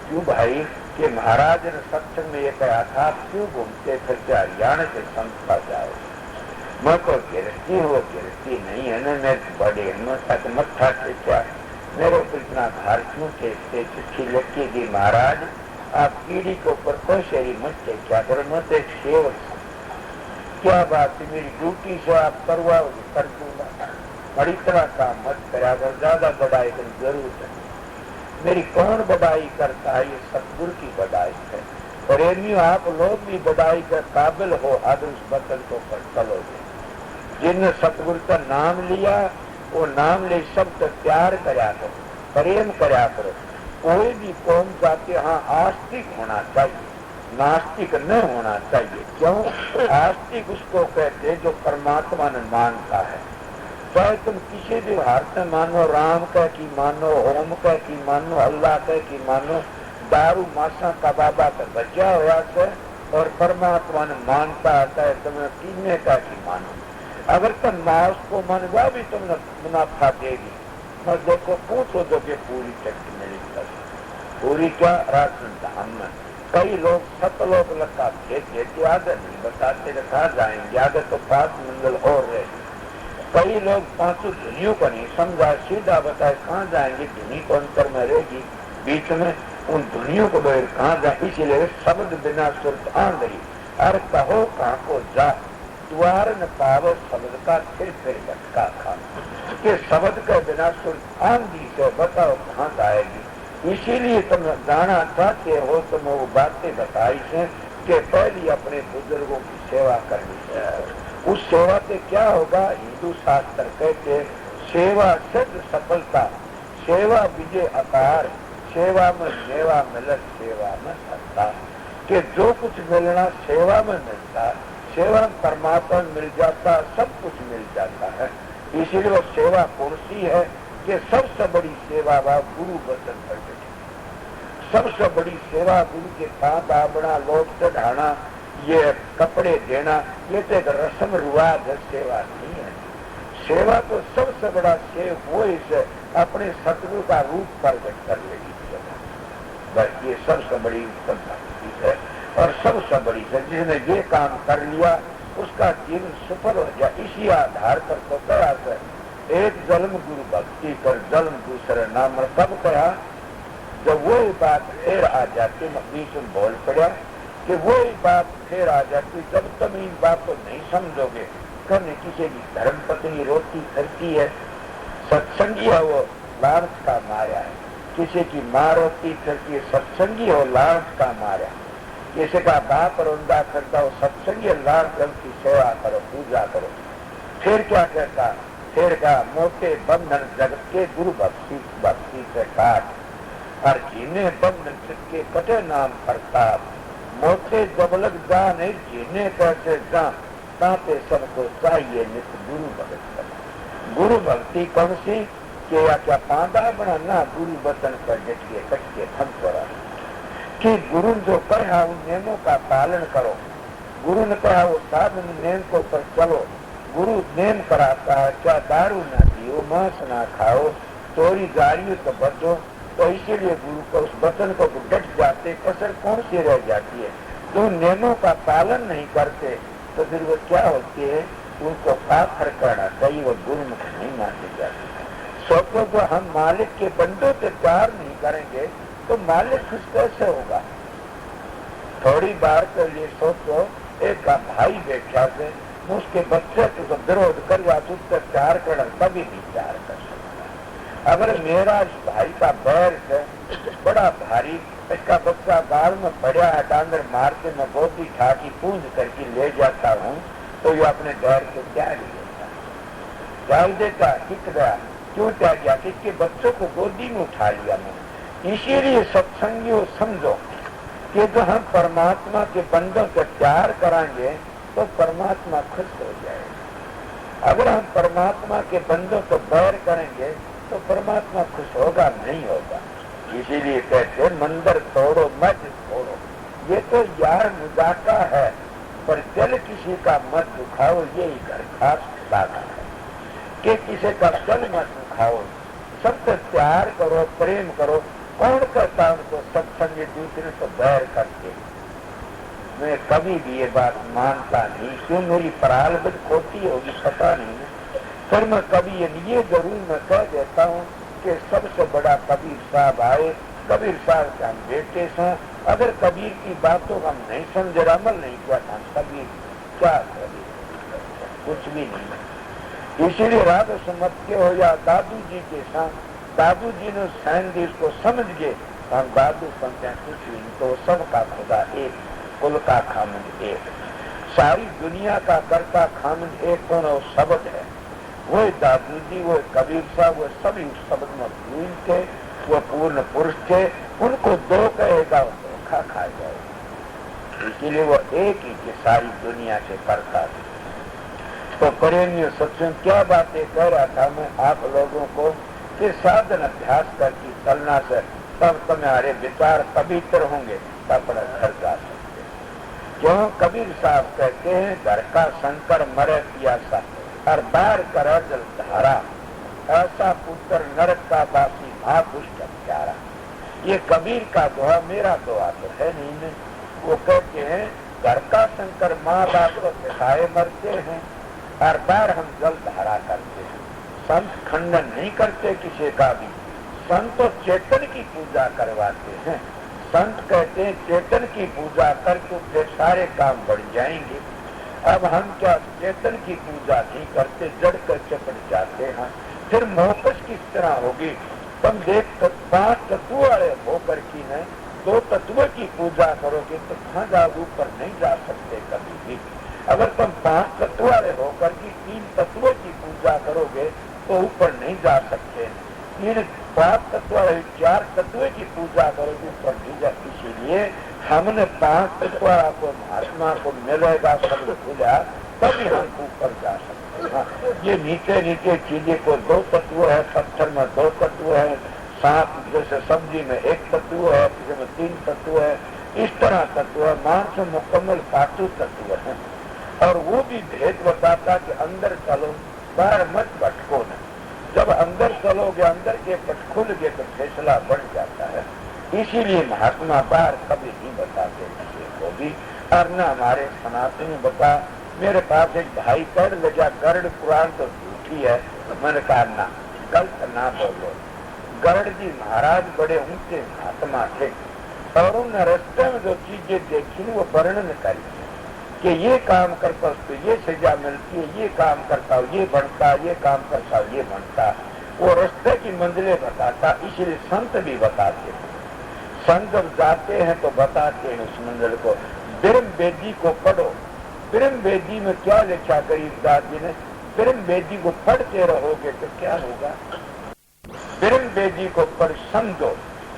क्यों भाई कि महाराज ने सत्संग में ये कहा था, क्यों घूमते फिरते हरियाणा के संत का जाओ। मैं को गिरती हो, गिरती नहीं है न, मैं बड़े तक मत्था टेका, मेरे को इतना भार क्यों टेकते। चिट्ठी लिखी थी, महाराज आप कीड़ी के ऊपर कोई शेरी मत टेका करो, मैं तो एक सेवक, क्या बात है, मेरी ड्यूटी से आप करवाओगे कर दूंगा, बड़ी तरह काम मत करा कर, ज्यादा बढ़ाई की जरूरत है। मेरी कौन बढ़ाई करता है, ये सतगुरु की बढ़ाई है। प्रेमियों आप लोग भी बढ़ाई के काबिल हो, आज उस बदल को पर चलोगे। जिनने सतगुरु का नाम लिया वो नाम ले सब तो प्यार करया करो, प्रेम करया करो। कोई भी कौम जाति हाँ आस्तिक होना चाहिए, नास्तिक न होना चाहिए। क्यों? आस्तिक उसको कहते जो परमात्मा ने मानता है। चाहे तुम किसी भी भारत में मानो, राम कह की मानो, होम कह की मानो, अल्लाह कह की मानो, दारू मासा कबाबा का बचा हुआ है और परमात्मा ने मानता है, तुम्हें पीने का की मानो। अगर तुम मांस को मनवा भी तुमने मुनाफा देगी, मैं देखो पूछो जो कि पूरी चक्की मिली पूरी क्या राशन धाम में। कई लोग सतलोक लगा देते, आगे नहीं बताते कहा जाएंगे, आगे तो 5 मंजिल और रहे। कई लोग 5 धुनियों को नहीं समझा, सीधा बताए कहाँ जाएंगे, धुनी को अंतर में रहेगी बीच में, उन धुनियों को बगैर कहाँ जाए। इसीलिए शब्द बिना सुरत आन रही, अरे कहो कहाँ को जा, द्वार न पावो शब्द का फिर भटका खा, के शब्द के बिना सुरत आंधी से बताओ कहाँ जाएगी। इसीलिए तुम जाना चाहते हो, तुम वो बातें बताई है कि पहले अपने बुजुर्गों की सेवा करनी चाहिए। उस सेवा से क्या होगा, हिंदू शास्त्र कहते सेवा सिद्ध सफलता, सेवा विजय अकार, सेवा में सेवा मिलत, सेवा में सत्ता। कि जो कुछ मिलना सेवा में मिलता, सेवा परमात्मा मिल जाता, सब कुछ मिल जाता है। इसीलिए वो सेवा कुर्सी है कि सबसे बड़ी सेवा व गुरु वचन पर बैठी, सबसे बड़ी सेवा गुरु के पांव दाबना, लोट चढ़ाना, ये कपड़े देना, ये तो एक रस्म रिवाज है, सेवा नहीं है। सेवा तो सबसे बड़ा सेव वो इसे अपने सतगुरु का रूप प्रकट कर लेगी, बस ये सबसे बड़ी संपत्ति है। और सबसे बड़ी है जिसने ये काम कर लिया उसका जीवन सफल हो जाए। इसी आधार पर तो कहा है, एक जन्म गुरु भक्ति कर, जन्म दूसरे नाम। कब कहा, जब वही बात फिर आ जाती, बीच में बोल पड़ा कि वही बात फिर आ जाती, जब तुम इन बात को नहीं समझोगे। कभी किसी की धर्म पत्नी रोटी करती है, सत्संगी है, वो लालच का माया है। किसी की माँ रोटी करती है, सत्संगी हो, लालच का माया। किसी का बाप रोंदा करता हो, सत्संगी लाल की सेवा करो, पूजा करो। फिर क्या कहता, फिर का मोटे बंधन जगत के गुरु भक्ति भक्ति से काट, और जीने बंधन के कटे नाम प्रताप। मोटे जबलक जाने जीने कैसे जान, ताते सबको चाहिए नित्य गुरु भक्ति। गुरु भक्ति कौन सी कि या क्या पांदा बनाना, गुरु वचन पर डट के कट के थम पड़ा कि गुरु जो कहा उन नियमों का पालन करो। गुरु ने कहा वो साधन नियम को पर चलो। गुरु नेम कराता है, क्या दारू ना पियो, मांस ना खाओ, चोरी गाड़ियों तो बचो। तो इसीलिए गुरु को उस वचन को डट जाते, कसर कौन सी रह जाती है। जो नियमों का पालन नहीं करते तो फिर वो क्या होती है, उनको पाथर करना चाहिए, वो गुरुमुख नहीं माने जाते। सोचो जो हम मालिक के बंदों से प्यार नहीं करेंगे तो मालिक खुश कैसे होगा। थोड़ी बार के लिए सोचो, एक भाई बैठा से उसके बच्चे को विरोध कर या उससे प्यार करना, कभी नहीं प्यार कर सकता। अगर मेरा इस भाई का बैर है बड़ा भारी, इसका बच्चा गाल में पड़ा है, डांगर मार के मैं बोती ठाकी पूंज करके ले जाता हूँ, तो ये अपने बैर को क्या लेता। त्याग देता, टिक गया। क्यों त्याग गया? कि इसके बच्चों को गोदी में उठा लिया मैंने। इसीलिए सत्संगियों समझो कि जो हम परमात्मा के बंदों को प्यार कराएंगे तो परमात्मा खुश हो जाएगा। अगर हम परमात्मा के बंदों को बैर करेंगे तो परमात्मा खुश होगा नहीं होगा। इसीलिए कहते मंदिर तोड़ो मत तोड़ो, ये तो यार मुजाका है, पर दिल किसी का मत दुखाओ, यही घर खास बाधा है कि किसी का दिल मत दुखाओ, सबसे प्यार करो, प्रेम करो। कौन करता उनको सत्संग दूसरे को बैर करके? मैं कभी भी ये बात मानता नहीं। क्यों? मेरी प्रारब्ध खोटी होगी पता नहीं। फिर मैं कभी ये जरूर मैं कह देता हूँ कि सबसे बड़ा कबीर साहब आए, कबीर साहब के हम बेटे हैं। अगर कबीर की बातों को हम नहीं समझे, अमल नहीं किया था, कबीर क्या करें? कुछ भी नहीं। इसीलिए राधा समझ के हो या दादू जी के साथ, दादू जी ने सैन देश को समझ गए, हम दादू समझे कुछ भी नहीं। तो सबका खुदा एक, कुल का खामद एक, सारी दुनिया का करता खामद एक कौन? वो शब्द है। वो दादू जी, वो कबीर साहब, वो सभी उस शब्द में पूर्ण थे, वो पूर्ण पुरुष थे। उनको दो कहेगा वो धोखा खा जाएगा। इसीलिए वो एक ही के सारी दुनिया से करता था। तो प्रेमियों सत्संग क्या बातें कह रहा था मैं आप लोगों को कि साधन अभ्यास करके चलना से तब तुम्हारे विचार पवित्र होंगे, अपना घर जा सकते। क्यों? कबीर साहब कहते हैं घर का शंकर मरे पियासा और बार कर जल धारा, ऐसा पुत्र नरक का बासी महापुष्ट प्यारा। ये कबीर का दुआ, मेरा दुआ तो है नहीं। वो कहते हैं घर का शंकर माँ बाप को सिखाए मरते हैं, हर बार हम जल धारा करते हैं। संत खंडन नहीं करते किसी का भी। संत तो चेतन की पूजा करवाते हैं। संत कहते हैं चेतन की पूजा करके फिर सारे काम बढ़ जाएंगे। अब हम क्या चेतन की पूजा नहीं करते, जड़ कर चपट जाते हैं। फिर मोहकश किस तरह होगी? तुम देख तो 5 तत्व वाले होकर की नहीं 2 तत्व की पूजा करोगे तो कहाँ जाओ? ऊपर नहीं जा सकते कभी भी। अगर तुम 5 तत्व वाले होकर की 3 तत्वों की पूजा करोगे तो ऊपर नहीं जा सकते। 5 तत्व वाले 4 तत्व की पूजा करोगे ऊपर नहीं जा। इसीलिए हमने 5 तत्व को महात्मा को मिलेगा सब खुला तभी हम ऊपर जा सकते हैं। ये नीचे नीचे चीजें को 2 तत्व है, पत्थर में 2 तत्व है, सांप जैसे सब्जी में 1 तत्व है, किसी में 3 तत्व है, इस तरह तत्व है। मांस में मुकम्मल 5 तत्व है। और वो भी भेद बताता कि अंदर चलो बाहर मत भटको न। जब अंदर चलोगे, अंदर के पट खुल गए तो फैसला बढ़ जाता है। इसीलिए महात्मा बाहर कभी नहीं बताते किसी को भी, और न हमारे सनातनी बता। मेरे पास एक भाई कर लगा गरुड़ पुराण तो झूठी है। मैंने कहा ना, गलत ना बोलो। गरुड़ जी महाराज बड़े ऊंचे महात्मा थे और उन रास्ते में जो चीजें देखी वो वर्णन करी कि ये काम करता उसको ये सजा मिलती है, ये काम करता हो ये बनता, ये काम करता हो ये बनता। वो रास्ते की मंजिलें बताता। इसलिए संत भी बताते हैं। संत जब जाते हैं तो बताते हैं उस मंजिल को। ब्रह्म वेदी को पढ़ो। ब्रह्म वेदी में क्या लिखा गरीबदास जी ने? ब्रह्म वेदी को पढ़ते रहोगे तो क्या होगा? ब्रह्म वेदी को पढ़ समझो,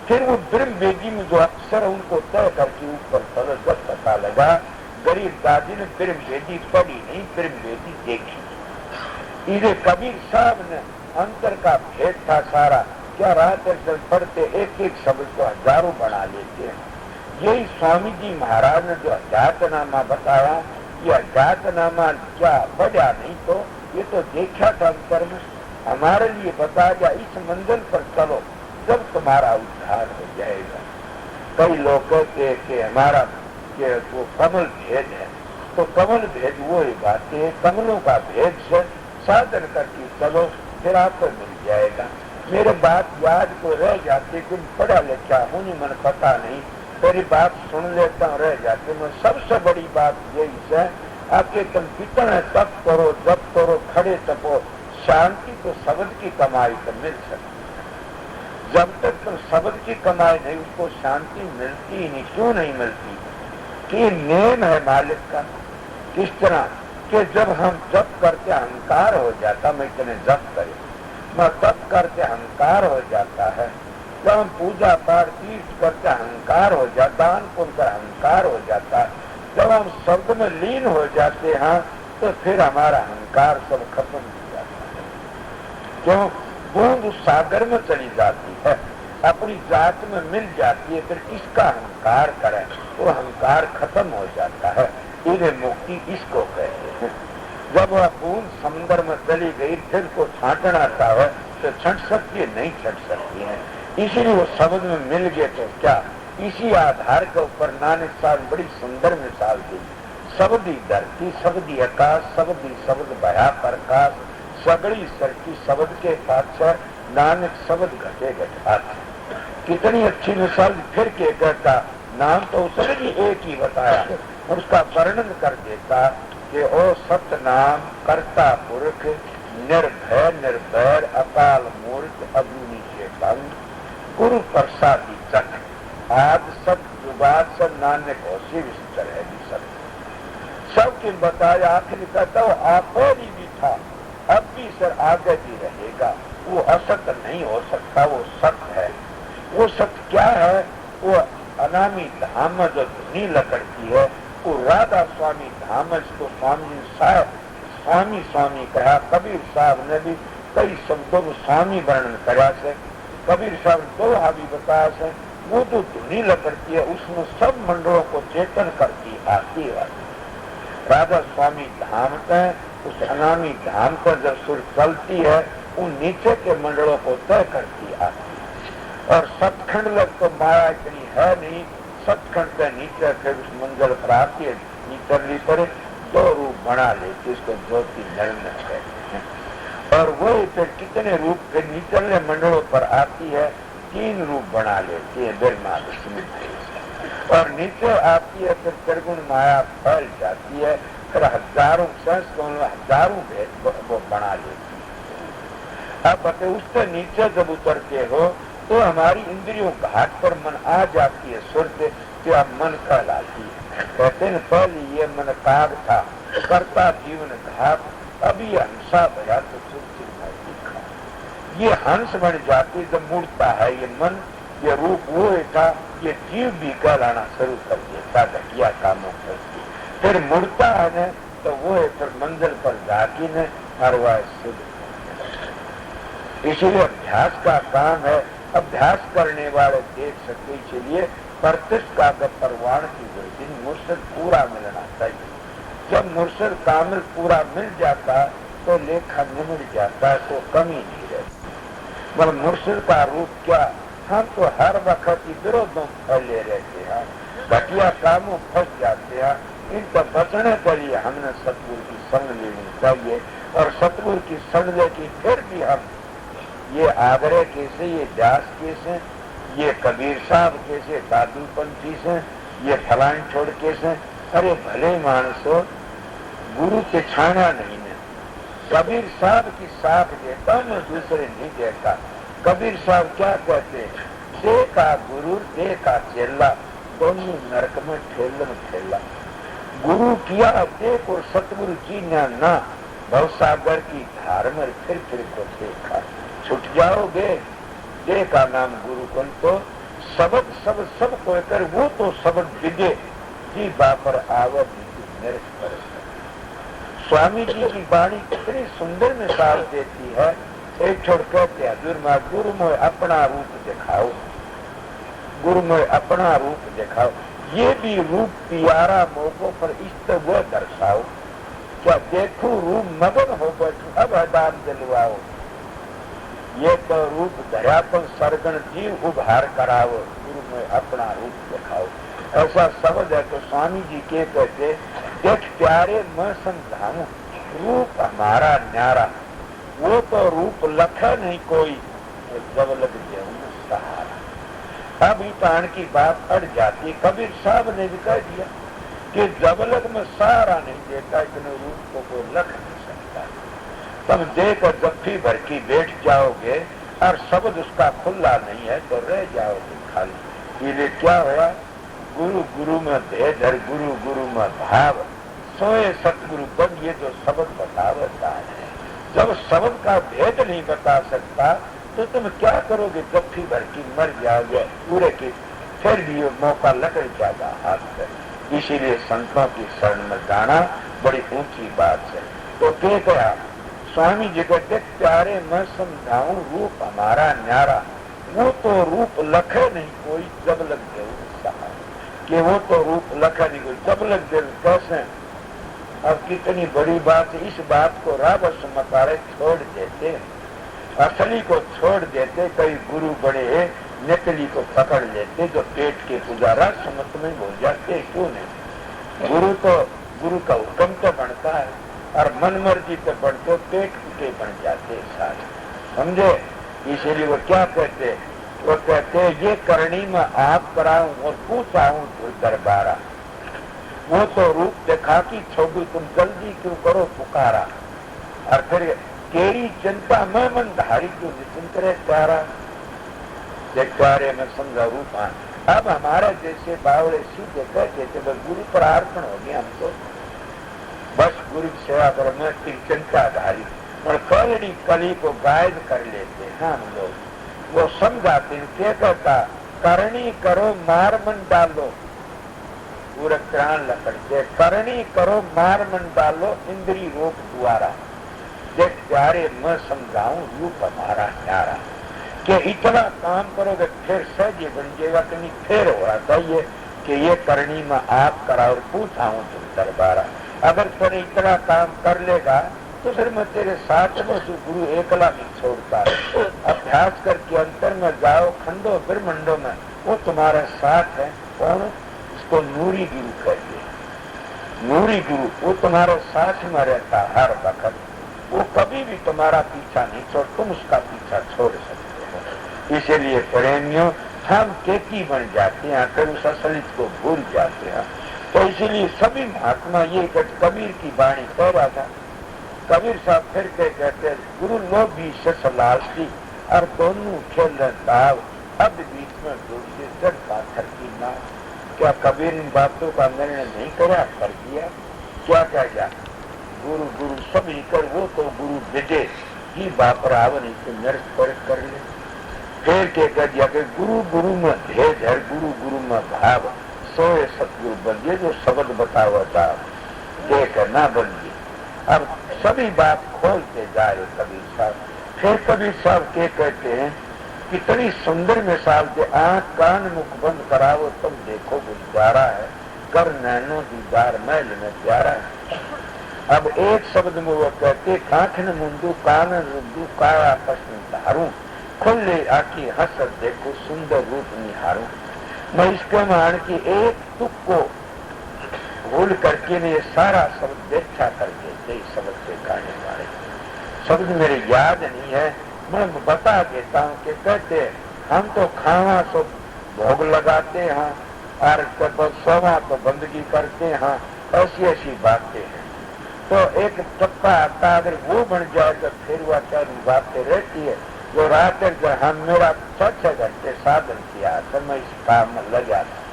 फिर वो ब्रह्म वेदी में जो अक्षर उनको तय करके ऊपर चलो। जब पता लगा गरीब दादी ने ब्रह्म वेदी पढ़ी नहीं, ब्रह्म वेदी देखी। इसे कबीर साहब ने अंतर का भेद था सारा। क्या रात पढ़ते एक एक शब्द को हजारों बना लेते हैं। यही स्वामी जी महाराज ने जो अध्यात्मनामा बताया, ये अध्यात्मनामा क्या पढ़ा नहीं तो ये तो देखा था अंतर में। हमारे लिए बता दिया इस मंजिल पर चलो जब तुम्हारा उद्धार हो जाएगा। कई लोग कहते हैं कि हमारा कि वो कमल भेद है, तो कमल भेद वो ही बात है। कमलों का भेद से साधन करके चलो फिर आपको मिल जाएगा। मेरे बात याद को रह जाते कि पढ़ा लिखा हूँ नहीं, मन पता नहीं, तेरी बात सुन लेता हूँ रह जाते। मैं सबसे बड़ी बात यही है आपके तुम कितना तप करो, जप करो, खड़े तपो, शांति तो शब्द की कमाई तो मिल सकती। जब तक तुम शब्द की कमाई नहीं उसको शांति मिलती ही नहीं। क्यों नहीं मिलती? कि नेम है मालिक का। किस तरह कि जब हम जप करते अहंकार हो जाता, मैं इतने जप करे, मैं तप करते अहंकार हो जाता है, जब हम पूजा पाठ तीर्थ करते अहंकार हो जाता, दान पुण्य कर अहंकार हो जाता, जब हम शब्द में लीन हो जाते हैं तो फिर हमारा अहंकार सब खत्म हो जाता है। क्यों? बूंद उस सागर में चली जाती है, अपनी जात में मिल जाती है, फिर किसका अहंकार करें, वो अहंकार खत्म हो जाता है। इन्हें मुक्ति इसको कहते हैं। जब वह बूंद समुद्र में चली गई, फिर को छांटना चाहे तो छट सकती है, नहीं छट सकती है, इसीलिए वो शब्द में मिल गए। तो क्या इसी आधार के ऊपर नानक साहब बड़ी सुंदर मिसाल दी। शब्दी धरती, शब्दी आकाश, शब्दी शब्द भया प्रकाश, सगड़ी सरकी शब्द के पाछर, नानक शब्द घटे घटात। कितनी अच्छी मिसाल। फिर के कहता, नाम तो उसने भी एक ही बताया और उसका वर्णन कर देता कि ओ सत नाम कर्ता पुरख, निर्भय निर्भैर अकाल मूर्ख, अग्नि से बंद, गुरु प्रसादी चक, आज सब जुबात सब नानक होशी विस्तर है सब। सबके बताया, आखिर कहता वो आप ही भी था, अब भी सर आगे भी रहेगा। वो असत नहीं हो सकता, वो सत्य है। वो सत्य क्या है? वो अनामी धाम जो धुनी लकड़ती है, वो राधा स्वामी धाम, जिसको स्वामी साहब स्वामी स्वामी कहा। कबीर साहब ने भी कई शब्दों में स्वामी वर्णन करा से। कबीर साहब दो हावी बताया से, वो जो धुनी लकड़ती है उसमें सब मंडलों को चेतन करती आती है। राधा स्वामी धाम का उस अनामी धाम पर जब सुर चलती है, उन नीचे के मंडलों को तय करती आती है। और सतखंड लग तो माया इतनी है नहीं, सतखंड के नीचे फिर उस मंजिल पर आती है, निकलनी पड़े दो रूप बना लेती, उसको ज्योति निर्णय कहते हैं। और वो फिर कितने रूप के निचले मंडलों पर आती है, 3 रूप बना लेती है ब्रह्मा विष्णु, और नीचे आती है फिर त्रिगुण माया फैल जाती है, फिर हजारों हजारों भेद वो बना लेती है। अब बते उससे नीचे जब उतरते हो तो हमारी इंद्रियों घाट पर मन आ जाती है, सुरते कि अब मन कहलाती है। कहते हैं पहले ये मन काग था, करता जीवन घाट, अभी हंसा भया तो सुरती में दिखा। ये हंस बन जाती जब मुड़ता है ये मन, ये रूप वो था, ये जीव भी कहलाना शुरू कर देता घटिया कामों करती। फिर मुड़ता है न तो वो है फिर मंजिल पर जाके न हरवा शुद्ध। इसीलिए अभ्यास का काम है। अभ्यास करने वाले देख सके, इसलिए प्रतिष्ठा का परवान की गई मुर्शिद पूरा मिलना चाहिए। जब मुर्शिद कामिल पूरा मिल जाता तो लेखा निमट जाता है, तो कमी नहीं रहती। मगर मुर्शिद का रूप क्या? हम तो हर वक्त विरोधों फैले रहते हैं, घटिया कामों फंस जाते हैं। इनको बचने के लिए हमने सतगुरु की संग लेनी चाहिए, और सतगुरु की संग लेके फिर भी हम ये आगरे कैसे, ये व्यास कैसे, ये कबीर साहब कैसे, दादू पंथी से, ये फलान छोड़ कैसे, अरे भले मानसो गुरु के छाना नहीं है। कबीर साहब की साथ देता, मैं दूसरे नहीं देता। कबीर साहब क्या कहते? दे का गुरु दे का चेला, दोनों नरक में ठेला। गुरु किया देख और सतगुरु की ना, भवसागर की धार में फिर को देखा। छुट जाओगे दे का नाम गुरु कल तो सबक सब को कर, वो तो सबक विदे जी बापर आवत नरक पर। स्वामी जी की वाणी कितनी सुंदर मिसाल देती है। एक छोड़ कहते हैं गुरु में अपना रूप दिखाओ, गुरु में अपना रूप दिखाओ। ये भी रूप प्यारा मौकों पर इष्ट वो दर्शाओ। क्या देखो रूप मगन हो बैठो, अब हदाम दिलवाओ। ये तो रूप धरापन सरगण जीव उभार कराओ, गुरु में अपना रूप दिखाओ। ऐसा शब्द है तो स्वामी जी के कहते, देख प्यारे मैं समझाऊं, रूप हमारा न्यारा, वो तो रूप लखा नहीं कोई, जब लग जाऊं सहारा। अब ईटान की बात अड़ जाती। कबीर साहब ने भी कह दिया कि जबलक में सहारा नहीं देता, इतने रूप को कोई लख नहीं सकता। तब देकर जफ्फी भर की बैठ जाओगे और शब्द उसका खुला नहीं है तो रह जाओगे खाली। ये क्या हुआ? गुरु गुरु में भेद, गुरु गुरु में भाव, सोए सतगुरु बन, ये जो शब्द बतावता है। जब शब्द का भेद नहीं बता सकता तो तुम क्या करोगे? जफ्फी भर की मर जाओगे पूरे की, फिर भी ये मौका लग जाएगा हाथ से। इसीलिए संतों की शरण में जाना बड़ी ऊंची बात है। तो क्या कहा स्वामी जी कहते, प्यारे मैं समझाऊं रूप हमारा न्यारा, वो तो रूप लखे नहीं कोई जब लग गए कि वो तो रूप लखा नहीं कोई जब लग गए। कैसे? अब कितनी बड़ी बात है, इस बात को राबस मकारे छोड़ देते, असली को छोड़ देते। कई गुरु बड़े नकली को पकड़ लेते, जो पेट के पुजारा समझ में हो जाते। क्यों नहीं? गुरु का हुक्म तो बनता है और मन मर्जी तो बढ़ते, पेट के बन जाते सारे, समझे? इसीलिए वो क्या कहते? वो कहते ये करनी में आप कराऊं और पूछाऊं तो दरबारा, वो तो रूप देखा कि छोड़ू तुम जल्दी क्यों करो पुकारा। और फिर केरी चिंता में मन धारी क्यों निश्चिंत रहे प्यारा, प्यारे में समझा रूप। अब हमारे जैसे बावड़े सीधे कहते थे बस गुरु पर अर्पण हो गया, हम तो बस गुरु सेवा करो, मैं चिंता धारी और कलड़ी कली को गायब कर लेते हैं हम लोग। वो समझाते हैं क्या कहता, करनी करो मार मन डालो, पूरा प्राण लकड़ते, करनी करो मार मन डालो, इंद्री रोक द्वारा। देख प्यारे मैं समझाऊं रूप हमारा प्यारा, कि इतना काम करोगे फिर सहज बन जाएगा कि नहीं, फिर होना चाहिए कि ये करनी में आप कराओ और पूछाऊं तुम दरबारा। अगर तुम इतना काम कर लेगा तो फिर मैं तेरे साथ में गुरु एकला नहीं छोड़ता। अभ्यास करके अंतर में जाओ, खंडो ब्रह्मंडो में, वो तुम्हारे साथ है। कौन? उसको नूरी गुरु कहते, नूरी गुरु, वो तुम्हारे साथ में रहता हर वक्त, वो कभी भी तुम्हारा पीछा नहीं छोड़, तुम उसका पीछा छोड़ सकते हो। इसीलिए प्रेमियों हम केकी बन जाते हैं, फिर उस असलियत को भूल जाते हैं। तो इसीलिए सभी महात्मा ये कबीर की वाणी कह रहा था, कबीर साहब फिर कहते गुरु लो बीच से लालची और दोनों खेल दाव, अब बीच में जोड़िए जब पाथर की नाव। क्या कबीर इन बातों का निर्णय नहीं करा, कर दिया? क्या कह गया? गुरु गुरु सभी कर, वो तो गुरु विजय ही बापरावन इसे नर्स कर ले। फिर के कह दिया कि गुरु गुरु में भेद है, गुरु गुरु में भाव, सोए सतगुरु बन, ये जो शब्द बतावा था देख ना बन। अब सभी बात खोलते जा रहे कबीर साहब। फिर कबीर साहब के कहते हैं, कितनी सुंदर मिसाल दे, आंख कान मुख बंद कराओ तुम देखो गुजारा है, कर नैनो दीदार मैल में प्यारा है। अब एक शब्द में वो कहते, काखन मुंदू कानन रुदू काया पश्चिम धारू, खुले आखी हसत देखो सुंदर रूप निहारू। मैं इसके मान की एक तुक को भूल करके ने ये सारा शब्द देखा करके शब्द से गाने वाले शब्द मेरे याद नहीं है, मैं बता देता हूँ कि कहते हम तो खाना तो भोग लगाते हैं और सोवा तो बंदगी करते हैं, ऐसी ऐसी बातें हैं। तो एक टप्पा आता, अगर वो बन जाए तो फिर वह क्या बातें रहती है। जो रात हम मेरा 6 घंटे साधन किया तो मैं इस काम में लगा था,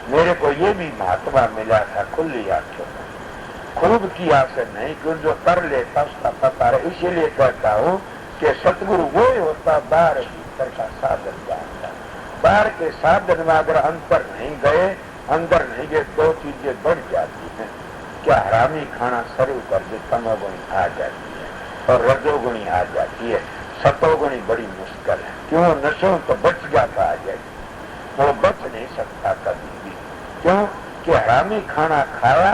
मेरे को ये भी महात्मा मिला था खुली आंखों में, खूब किया से नहीं, क्यों जो कर लेता उसका पता है। इसीलिए कहता हूँ कि सतगुरु वो ही होता बाहर भीतर का साधन जानता। बाहर के साधन में अगर अंतर नहीं गए, अंदर नहीं गए, दो चीजें बढ़ जाती हैं। क्या हरामी खाना शुरू कर दे, तमोगुणी आ जाती है और रजोगुणी आ जाती है, सतोगुणी बड़ी मुश्किल है। क्यों? नशों तो बच जाता आ जाए, वो बच नहीं सकता कभी भी। क्यों कि हरामी खाना खाया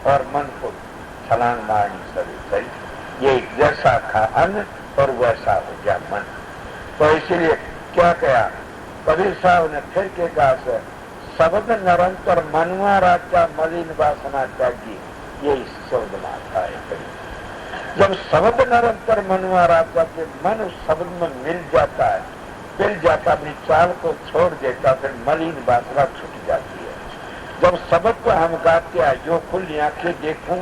और मन को छलांग मारनी शुरू करी, ये जैसा खा अन्न और वैसा हो गया मन। तो इसीलिए क्या कहा कबीर साहब ने फिर के कहा, शब्द निरंतर मनवा राजा मलिन वासना त्यागी, ये शब्द माता है। जब शब्द निरंतर मनवा राजा के मन उस शब्द में मिल जाता है, मिल जाता, अपनी चाल को छोड़ देता, फिर मलिन वासना छूट जाती है। जब शब्द को हम गाते हैं, जो खुली आंखें देखूं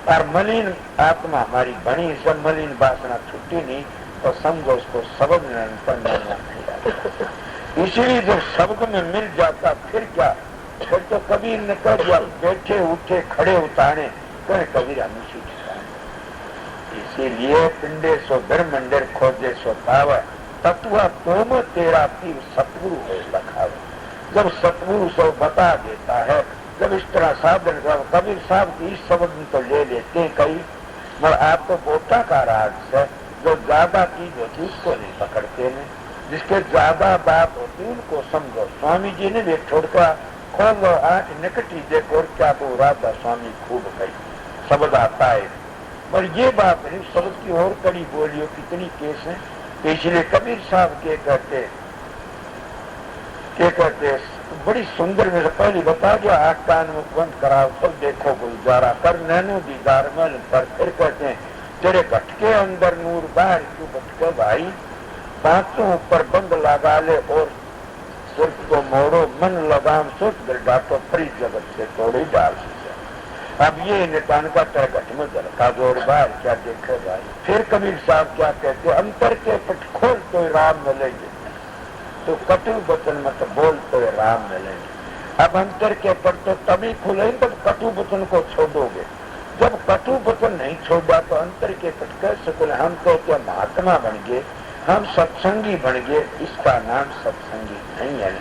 और मलिन आत्मा हमारी बनी, सब मलिन वासना छुट्टी नहीं, तो समझो उसको शब्द निरंतर मनवा नहीं आता। इसीलिए जब शब्द में मिल जाता फिर क्या, फिर तो कबीर ने कह दिया, बैठे उठे खड़े उतारे कह कबीर अनुसी ठिकाने। इसीलिए पिंडे सो ब्रह्मंडर खोजे सो पावे, तत्वा तुम तेरा पीर सतगुरु है लखावे। जब सतगुरु सो बता देता है, जब इस तरह साधन कबीर साहब की इस शब्द में तो ले लेते हैं कई, मगर आप तो बोटा का राज है, जो ज्यादा चीज होती उसको नहीं पकड़ते हैं, जिसके ज्यादा बात होती उनको समझो। स्वामी जी ने भी छोड़कर खोलो आंख निकटी देखो क्या तो राधा स्वामी खूब कही शब्द आता है, पर ये बात नहीं, शब्द की और कड़ी बोलियो कितनी केस है। तो इसलिए कबीर साहब के कहते बड़ी सुंदर मेरे पहले बता दिया, आठ कान में बंद कराओ सब देखो गुजारा कर नैनो दीदार मन पर। फिर कहते हैं तेरे घटके अंदर नूर बाहर क्यों भटके भाई, पांचों ऊपर बंद लगा ले और सिर्फ को मोड़ो, मन लगाम सोच गिरडा तो परी जगत से तोड़े डाल से। अब ये नितान का तेरे घट में झलका जोड़ बाहर क्या देखे भाई। फिर कबीर साहब क्या कहते, अंतर के पट खोल तो राम मिलेंगे, तो कटु वचन मत बोल तो राम मिलेंगे। अब अंतर के पट तो तभी खुले तब कटु वचन को छोड़ोगे, जब कटु वचन नहीं छोड़ा तो अंतर के पट कैसे खुले। हम तो क्या महात्मा बन गए, हम सत्संगी बन गए, इसका नाम सत्संगी नहीं है,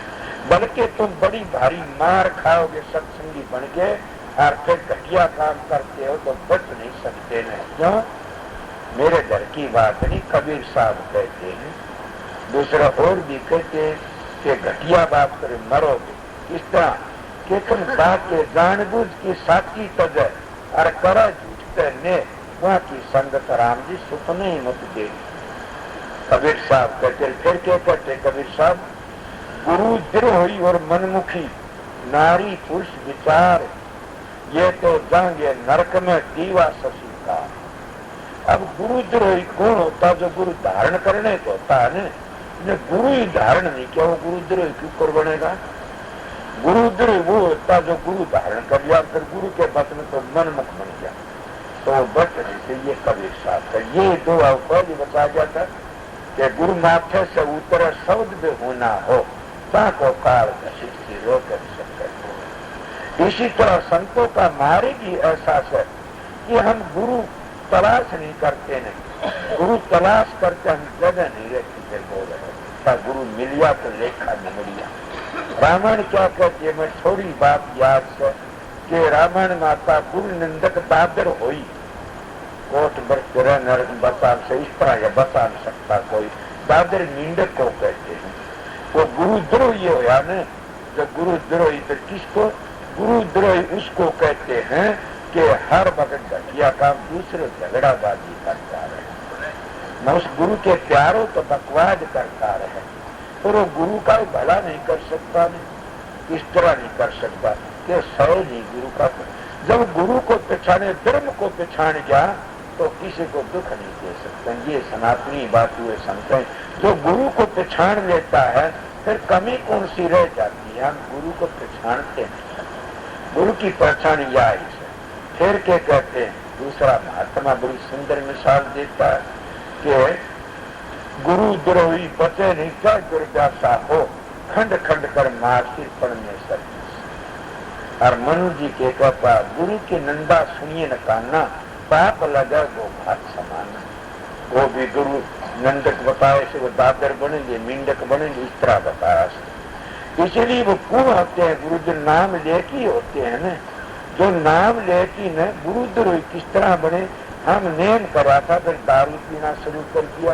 बल्कि तुम बड़ी भारी मार खाओगे सत्संगी बन गए, और फिर घटिया काम करते हो तो बच नहीं सकते न। क्यों? मेरे घर की बात नहीं, कबीर साहब कहते हैं। दूसरा और भी कहते हैं कि घटिया बात करे मरोगे। इस तरह कि तुम बातें जानबूझ की साथी तजय और करा झूठते ने वहां की संगत राम जी सुपने ही मत दे। कबीर साहब कहते, फिर क्या कहते कबीर साहब, गुरु द्रोही और मनमुखी नारी पुरुष विचार, ये तो जाएंगे नरक में दीवा शशि का। अब गुरु द्रोही कौन होता? जो गुरु धारण करने को होता है न, गुरु ही धारण नहीं किया, वो गुरु द्रोही क्यों कर बनेगा? गुरु द्रोही वो होता जो गुरु धारण कर लिया, फिर गुरु के बच में तो मनमुख बन गया, तो बच नहीं से। ये कबीर साहब का ये दो पहले बता गया था कि गुरु माथे से उतर शब्द भी होना हो, ताको काल रोक सकते। इसी तरह संतों का हमारे भी एहसास है कि हम गुरु तलाश नहीं करते, नहीं गुरु तलाश करते, हम जगह नहीं रहती। फिर बोल रहे गुरु मिलिया तो लेखा न मिलिया। रामायण क्या कहती है, मैं थोड़ी बात याद से कि रामायण माता गुरु निंदक दादर हुई, कोट बरस नरक बता से इस तरह या बता नहीं सकता कोई, दादर निंदक को कहते हैं। वो गुरु द्रोही होया न, जो गुरु द्रोही तो किसको? गुरु द्रोही उसको कहते हैं कि हर वक्त घटिया काम दूसरे झगड़ाबाजी करता रहे, न उस गुरु के प्यारों तो बकवाद करता रहे, और वो गुरु का भला नहीं कर सकता, नहीं इस तरह नहीं कर सकता कि सौ नहीं गुरु का। जब गुरु को पहचाने, धर्म को पहचान गया तो किसी को दुख नहीं दे सकते। ये सनातनी बात हुए संत। जो गुरु को पहचान लेता है फिर कमी कौन सी रह जाती है? हम गुरु को पहचानते हैं, गुरु की पहचान या है। फिर क्या कहते हैं? दूसरा महात्मा बड़ी सुंदर मिसाल देता है कि गुरु द्रोही बचे नहीं, क्या दुर्दशा हो, खंड खंड कर मार सिर पड़ने सकते। और मनु जी के कहता, गुरु की निंदा सुनिए न काना, पाप लगा वो भात समाना। वो भी गुरु नंदक बताए से वो दादर बनेंगे, मिंडक बनेंगे, इस तरह बताया। इसीलिए वो कौन होते हैं? गुरुदेव नाम लेके ही होते हैं न, जो नाम लेके न गुरुद्रोही किस तरह बने। हम नेम करा था, फिर दारू पीना शुरू कर दिया,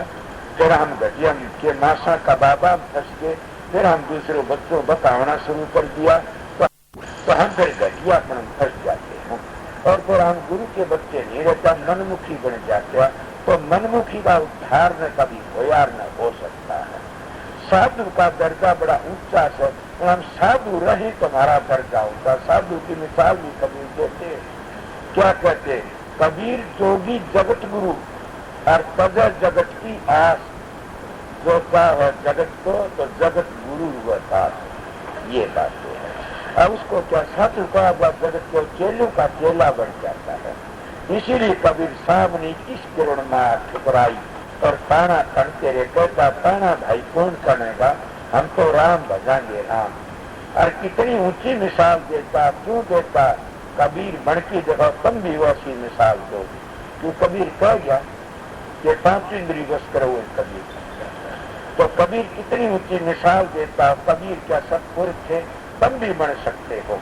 फिर हम घटिया के मासा कबाबा फंस गए, फिर हम दूसरे बच्चों बताना शुरू कर दिया, तो हम फिर घटिया अपन फंस जाते हैं, और फिर हम गुरु के बच्चे नहीं रहता, मनमुखी बन जाते हैं। तो मनमुखी का उद्धार न कभी होया न हो सकता है। साधु का दर्जा बड़ा ऊंचा है, और हम साधु रहे तो हमारा दर्जा होता। साधु की मिसाल भी कबीर देते, क्या कहते? कबीर जोगी जगत गुरु और तजा जगत की आस, जो है जगत को तो जगत गुरु हुआ। ये बात तो है। अब उसको क्या साधु का जगत को चेलों का चेला बन जाता है। इसीलिए कबीर साहब ने इस किरण में ठुकराई और ताना करते रहे, कहता ताना भाई कौन करेगा, हम तो राम भजाएंगे राम। और कितनी ऊंची मिसाल देता, क्यों देता कबीर बन की जगह तुम भी वैसी मिसाल दोगे। क्यों कबीर कह गया कि 5 इंद्रिय बस करो हुए कबीर, तो कबीर कितनी ऊंची मिसाल देता। कबीर क्या सत्पुरुष थे, तुम भी बन सकते हो।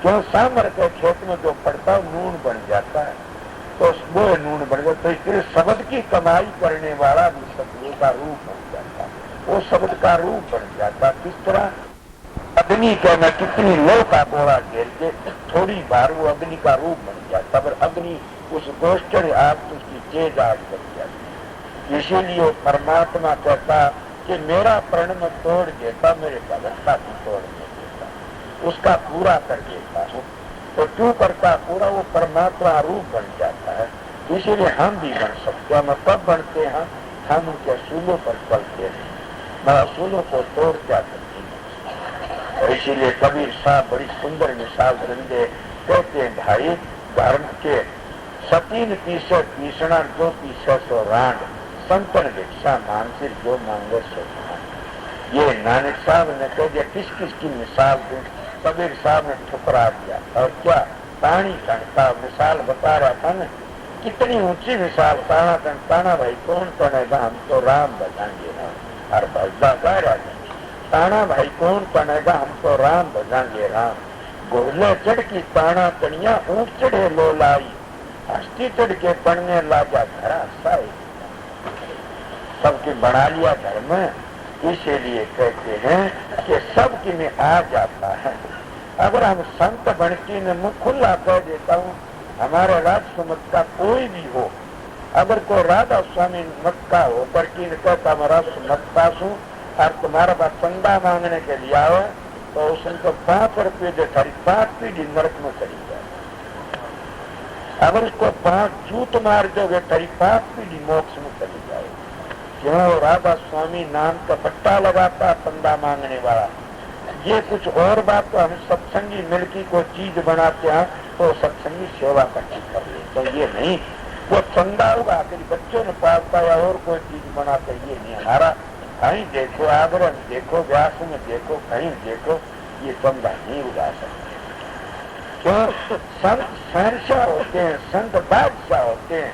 क्यों सांभर के खेत में जो पड़ता नून बन जाता है, तो वो नून बन जाता। तो इसलिए शब्द की कमाई करने वाला भी सतगुरु का रूप बन जाता, वो शब्द का रूप बन जाता। किस तरह अग्नि के में कितनी लो का गोला घेर के थोड़ी बार वो अग्नि का रूप बन जाता, पर अग्नि उस गोष्ठर आग तो उसकी तेज आग बन जाती। इसीलिए परमात्मा कहता कि मेरा प्रण में तोड़ देता, मेरे भगवता की तोड़ नहीं देता, उसका पूरा कर देता हूँ। तो क्यों करता पूरा, वो परमात्मा रूप बन जाता है। इसीलिए हम भी बन सकते हैं। हम कब बनते हैं, हम उनके असूलों पर चलते हैं, मैं असूलों को तोड़ क्या करते हैं। और इसीलिए कबीर साहब बड़ी सुंदर मिसाल देंगे, कहते हैं भाई धर्म के सतीन पीछे पीसना, जो पीछे सो रांड, संतन भिक्षा मानसिर जो मांगे सो खान। ये नानक साहब ने कह दिया, किस किस की मिसाल दूं। कबीर साहब ने ठुकरा दिया। और क्या पानी का मिसाल बता रहा था ना, कितनी ऊंची मिसाल। ताना भाई कौन बनेगा, हम तो राम बजाएंगे राम। और भजदा कह रहा था, ताना भाई कौन बनेगा, हम तो राम बजाएंगे राम। गोले चढ़ की ताना तनिया ऊंट चढ़े लो लाई, हस्ती चढ़ के बनने लाजा धरा साई। सबके बना लिया धर्म, इसीलिए कहते हैं कि सबकी में आ जाता है। अगर हम संत बनती ने मुख खुला कह देता हूँ, हमारे राजस्व मत का कोई भी हो, अगर कोई राधा स्वामी मत का हो करके कहता मैं राजस्व मत पास हूँ और तुम्हारा पास चंदा मांगने के लिए आओ, तो उसको 5 रुपये दे, 5 पीढ़ी नरक में चली जाए। अगर उसको 5 जूत मार दोगे, 5 पीढ़ी मोक्ष में चली जाए। क्यों, राधा स्वामी नाम का पट्टा लगाता चंदा मांगने वाला। ये कुछ और बात, तो हम सत्संगी मिलकी कोई चीज बनाते हैं तो सत्संगी सेवा करती कर ले, तो ये नहीं। वो चंदा होगा कि बच्चों ने पालता या और कोई चीज बनाते, ये नहीं हमारा। कहीं देखो आगरा में देखो, व्यास में देखो, कहीं देखो, ये चंदा नहीं उगा सकते। क्यों, संत शहनशाह होते हैं, संत बादशाह होते हैं,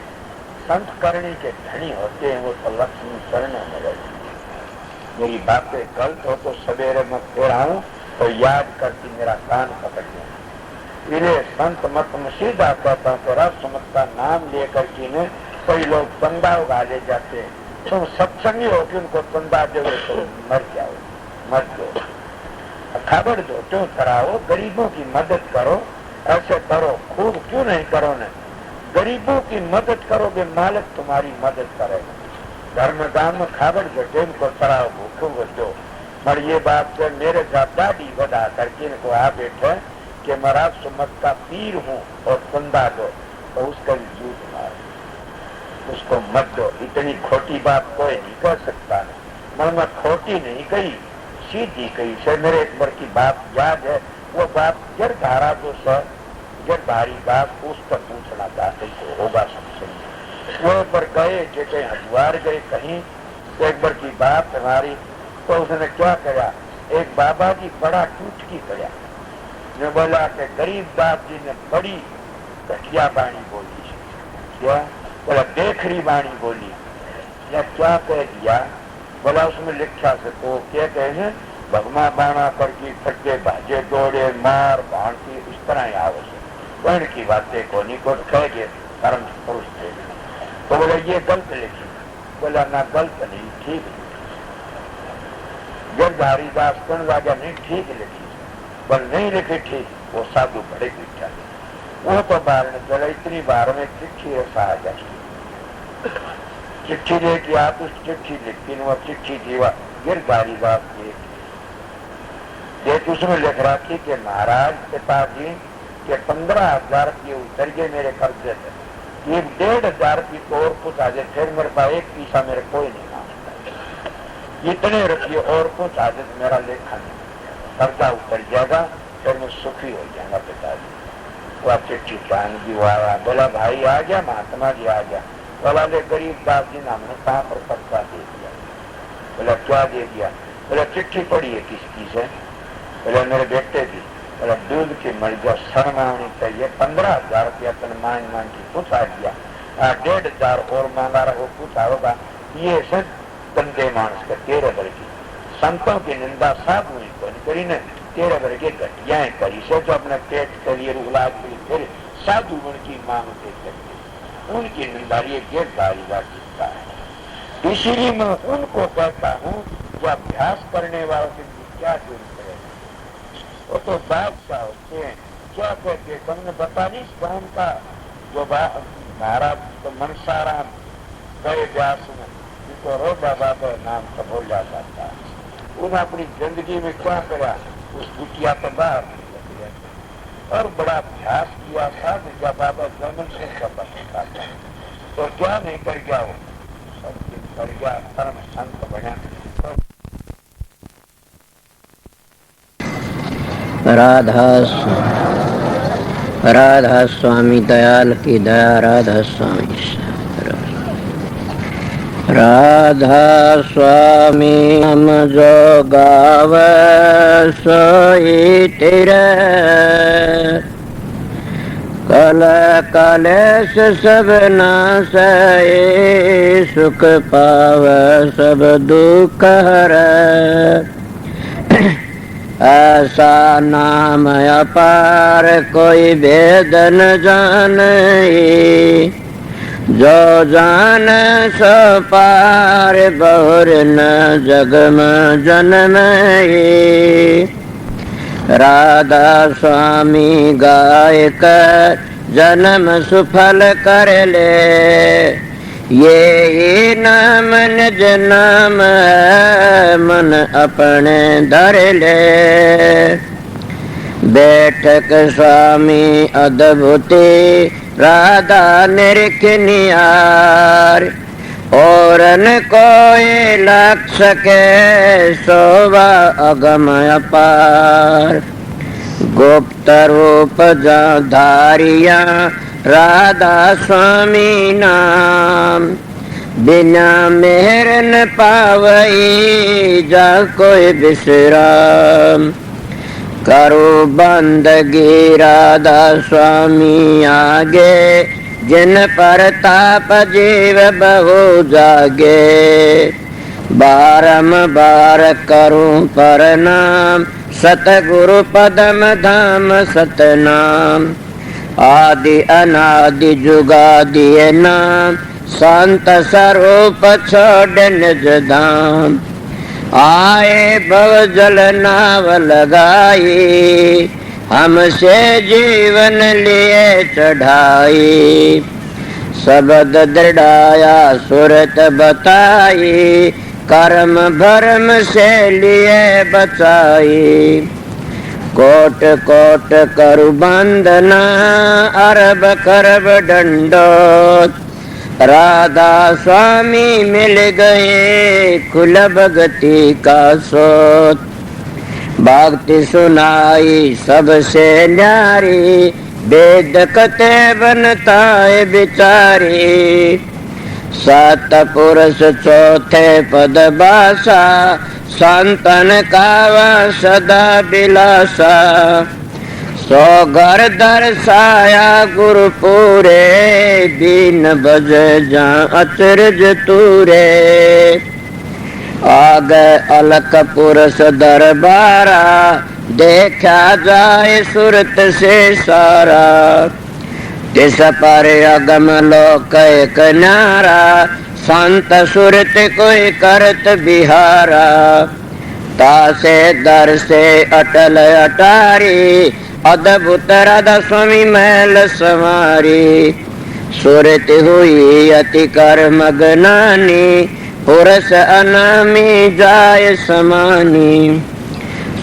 संत करने के धनी होते हैं, वो तो लक्ष्मी शरण में रहते। मेरी बातें गलत हो तो सवेरे मैं फिर आऊं तो याद करती मेरा कान पकड़ लें। इन्हें संत मत में सीधा कहता हूँ तो राजसमत का नाम लेकर के ने कई लोग चंदा उगा ले जाते हैं। तुम सत्संगी हो कि उनको चंदा दोगे तो मर जाओ, मत दो, खबर दो, क्यों कराओ, गरीबों की मदद करो। ऐसे करो, खूब क्यों नहीं करो न, गरीबों की मदद करोगे मालिक तुम्हारी मदद करेगा। धर्म दाम में खाबर जो इनको चढ़ाओ, भूखों को दो। पर ये बात से मेरे साथ दादी बता करके इनको आ बैठे कि महाराज सुमत का पीर हूँ और चंदा दो, तो उसका भी झूठ मार, उसको मत दो। इतनी खोटी बात कोई नहीं कर सकता। मन में खोटी नहीं कही, सीधी कही से। मेरे एक बार की बात याद है, वो बात गिरधारा जो सर गिरधारी बात उस पर पूछना चाहते तो होगा सत्संग। वो पर गए कि कहीं हरिद्वार गए कहीं, तो एक बार की बात हमारी, तो उसने क्या करा, एक बाबा जी बड़ा टूटकी करा। ने बोला कि गरीब बाप जी ने बड़ी घटिया बाणी बोली। क्या बोला, देखरी बाणी बोली या क्या कह दिया। बोला उसमें लिखा से तो क्या कहे, भगमा बाणा करके फटे भाजे दौड़े मार भांति इस तरह आवश्यक वर्ण की बातें को नहीं को कह गए कर्म पुरुष थे। तो बोले ये गलत लिखी। बोला ना गलत नहीं, ठीक लिखी। गिरधारी दास कौन राजा नहीं ठीक लिखी, बोल नहीं लिखी ठीक, वो साधु बड़े पीछा। वो तो बार ने चला, इतनी बार में चिट्ठी ऐसा आ जाती, चिट्ठी लेके आप उस चिट्ठी लिखती, वो चिट्ठी थी वह गिरधारी दास की। देख उसमें लिख रखी कि महाराज पिताजी के 15,000 रुपये उतर गए मेरे कर्जे से, ये 1,500 रुपये तो और कुछ आ जाए, फिर मेरे पास एक पैसा मेरे कोई नहीं मांगता, इतने रुपये और कुछ आ जाए मेरा लेखा नहीं, कर्जा उतर जाएगा, फिर मैं सुखी हो जाऊंगा पिताजी। वह चिट्ठी पान जी आया, बोला भाई आ गया, महात्मा जी आ गया। बोला ले गरीब दास जी ने हमने कहाँ पर पत्ता दे दिया। बोला क्या दे दिया। बोला चिट्ठी पड़ी है किसकी से। बोला मेरे बेटे की। बोला दूध की मर जाओ, शर्मावनी चाहिए ये 15,000 रुपया तन मान की पूछा दिया, 1,500 और मांगा रहा पूछा होगा। ये सब गंदे मानस का 13 वर्ग की संतों की निंदा साधु करी ने 13 वर्ग के घटियाएं करी से जो अपने पेट के लिए रुगला फिर साधु गुण की मांग से करते उनकी निंदा ये गिरदारी का चिंता है। इसीलिए मैं उनको कहता हूँ जो अभ्यास करने वालों से क्या चोरी करेगा, वो तो बादशाह होते हैं। क्या कहते तुमने बता नहीं कौन का जो महाराज तो मनसाराम गए व्यास में जिनको रो बाबा का नाम का बोल जाता था, उन्हें अपनी जिंदगी में क्या करा, उस कुटिया तो बाहर और बड़ा अभ्यास किया था। जब बाबा जन्म से पता था तो क्या नहीं कर गया, वो सब कर गया, धर्म संत बना। राधा स्वामी दयाल की दया, राधा स्वामी राधा स्वामी हम जो गाव सोई तेरे कल कलेश सब नासए सुख पाव सब दुख हर ऐसा नाम अपार कोई भेद न जाने जो जान सो पार बहुर न जग में जन्म। राधा स्वामी गाय कर जन्म सुफल कर ले ये नाम निज नाम मन अपने धर ले। बैठक स्वामी अद्भुति राधा निरख नियार और न कोई लक्ष्य के शोभा अगम अपार। गुप्त रूप धारिया राधा स्वामी नाम बिना मेहर न पावई जा कोई विश्राम। करो बंदगी राधा स्वामी आगे जिन पर ताप जीव बहु जागे। बारंबार करूं प्रणाम सतगुरु पदम धाम सतनाम। आदि अनादि जुगादि नाम संत स्वरूप छोड़ निज धाम। आए भव जल नाव लगाई हमसे जीवन लिए चढ़ाई। शब्द दृढ़ाया सुरत बताई कर्म भरम से लिए बचाई। कोट कोट करु बंदना अरब करब दंडोत। राधा स्वामी मिल गए कुल भगति का सोत। भक्ति सुनाई सबसे न्यारी वेद कते बनता है बिचारी। सात पुरुष चौथे पद बासा संतन कावा सदा बिलासा। सो घर दर्शाया गुरु पूरे दीन बज जा अचरज तूरे। आगे अलक पुरुष दरबारा देखा जाए सुरत से सारा। तिस पर अगम लोक एक नारा संत सुरत कोई करत बिहारा। तासे दर से अटल अटारी अद्भुत राधा स्वामी महल संवारी। सुरत हुई अति कर मगनानी पुरुष अनामी जाय समानी।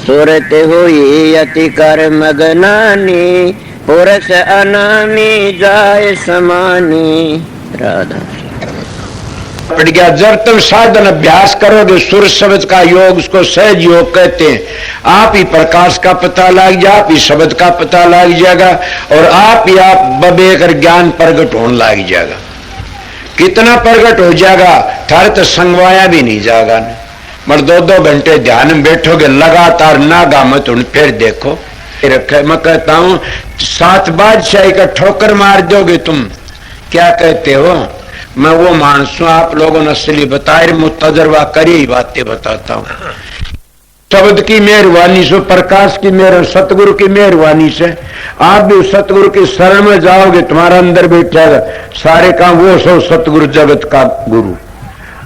सुरत हुई अति कर मगनानी पुरुष अनामी जाय समानी। राधा पड़ गया। जब तुम साधन अभ्यास करोगे सुर शब्द का योग, उसको सहज योग कहते हैं। आप ही प्रकाश का पता लग जाए, आप ही शब्द का पता लग जाएगा और आप ही आप बबेकर ज्ञान प्रगट होने लग जाएगा। कितना प्रगट हो जाएगा थारे तो संगवाया भी नहीं जाएगा। मगर 2-2 घंटे ध्यान में बैठोगे लगातार नागा मत फिर देखो रखे। मैं कहता हूं 7 बादशाही का ठोकर मार दोगे तुम, क्या कहते हो? मैं वो मानस हूं, आप लोगों ने असली बताए, मुतजर्बा करी ही बातें बताता हूं। शब्द की मेहरबानी से, प्रकाश की मेहर, सतगुरु की मेहरबानी से आप भी सतगुरु की शरण में जाओगे, तुम्हारा अंदर बैठेगा सारे काम वो सब सतगुरु जगत का गुरु,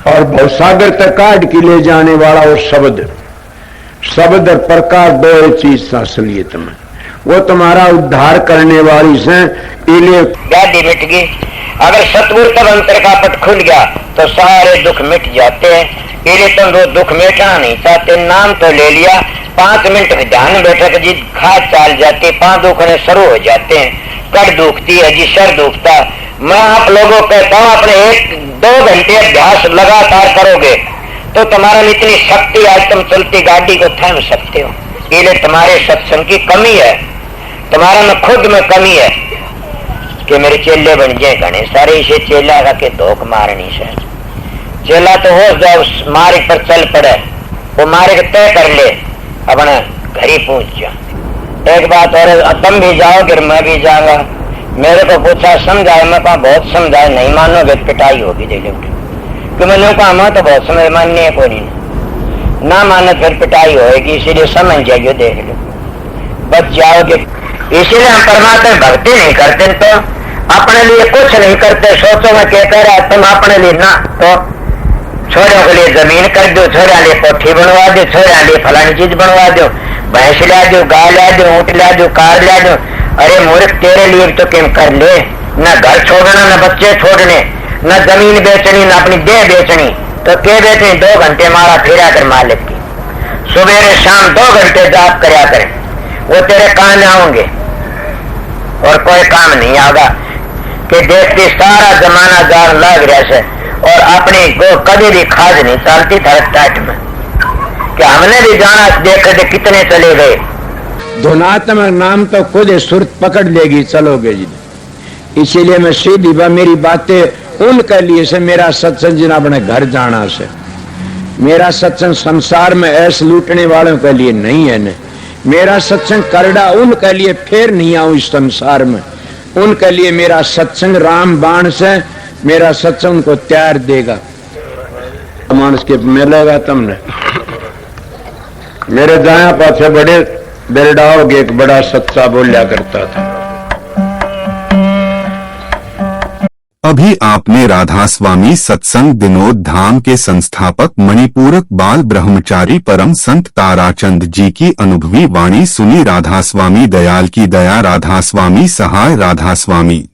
और भवसागर तक काट के ले जाने वाला वो शब्द और प्रकाश दो चीज असलियत में वो तुम्हारा उद्धार करने वाली से इले व्याधि मिट गई। अगर सतगुरु तब अंतर का पट खुल गया तो सारे दुख मिट जाते हैं। इले तुम वो दुख मिटाना नहीं चाहते, नाम तो ले लिया, 5 मिनट में ध्यान बैठक जी खाद चाल जाते, 5 दुखने शुरू हो जाते हैं, कड़ दुखती है जी, सर दुखता। मैं आप लोगों को कहता हूँ अपने 1-2 घंटे अभ्यास लगातार करोगे तो तुम्हारा इतनी शक्ति, आज तुम चलती गाड़ी को थाम सकते हो। इले तुम्हारे सत्संग की कमी है, तुम्हारा में खुद में कमी है कि मेरे चेले बन जाए घने सारे, इसे चेला का के धोख मारनी से चेला तो हो जाओ, मार्ग पर चल पड़े, वो मार्ग तय कर ले, अपना घर ही पहुंच जा। एक बात और, तुम भी जाओगे मैं भी जाऊंगा। मेरे को पूछा समझाए, मैं कहा बहुत समझाए, नहीं मानोगे पिटाई होगी दे लोग, कि मैंने कहा मैं तो बहुत समझ मानने को नहीं, ना मानो फिर पिटाई होगी, इसीलिए समझ जाइए, देख लो बच जाओगे। इसीलिए हम परमात्मा भक्ति नहीं करते तो अपने लिए कुछ नहीं करते। सोचो मैं क्या कह रहा है, तुम अपने लिए ना तो छोरों के लिए जमीन कर दो, छोरा लिए कोठी बनवा दो, छोरा लिए फलानी चीज बनवा दो, भैंस ला दो, गाय ला दो, ऊँट ला दो, कार ला दो। अरे मूर्ख, तेरे लिए तो क्या कर ले, न घर छोड़ना, न बच्चे छोड़ने, न जमीन बेचनी, न अपनी देह बेचनी, तो क्या बेचनी? 2 घंटे मारा फिरा कर मालिक की, सुबह शाम 2 घंटे जाप करया करें, वो तेरे काम आएंगे और कोई काम नहीं आएगा। कि देखती सारा जमाना जान लग रहा से और अपनी को कभी भी खाज नहीं चलती था टाइट में, कि हमने भी जाना देख कर कितने चले गए। धुनात्मक नाम तो खुद सुरत पकड़ लेगी, चलोगे जी। इसीलिए मैं सीधी मेरी बातें उनके लिए से, मेरा सत्संग जिन अपने घर जाना से, मेरा सत्संग संसार में ऐसे लूटने वालों के लिए नहीं है न, मेरा सत्संग करड़ा उनके लिए फिर नहीं आऊं इस संसार में, उनके लिए मेरा सत्संग राम बाण से, मेरा सत्संग उनको तैयार देगा। मानस के मिलेगा तुमने मेरे दाया पाछे बड़े बेरडाओगे, एक बड़ा सच्चा बोलिया करता था। अभी आपने राधा स्वामी सत्संग दिनोद धाम के संस्थापक मणिपूरक बाल ब्रह्मचारी परम संत ताराचंद जी की अनुभवी वाणी सुनी। राधा स्वामी दयाल की दया, राधा स्वामी सहाय, राधा स्वामी।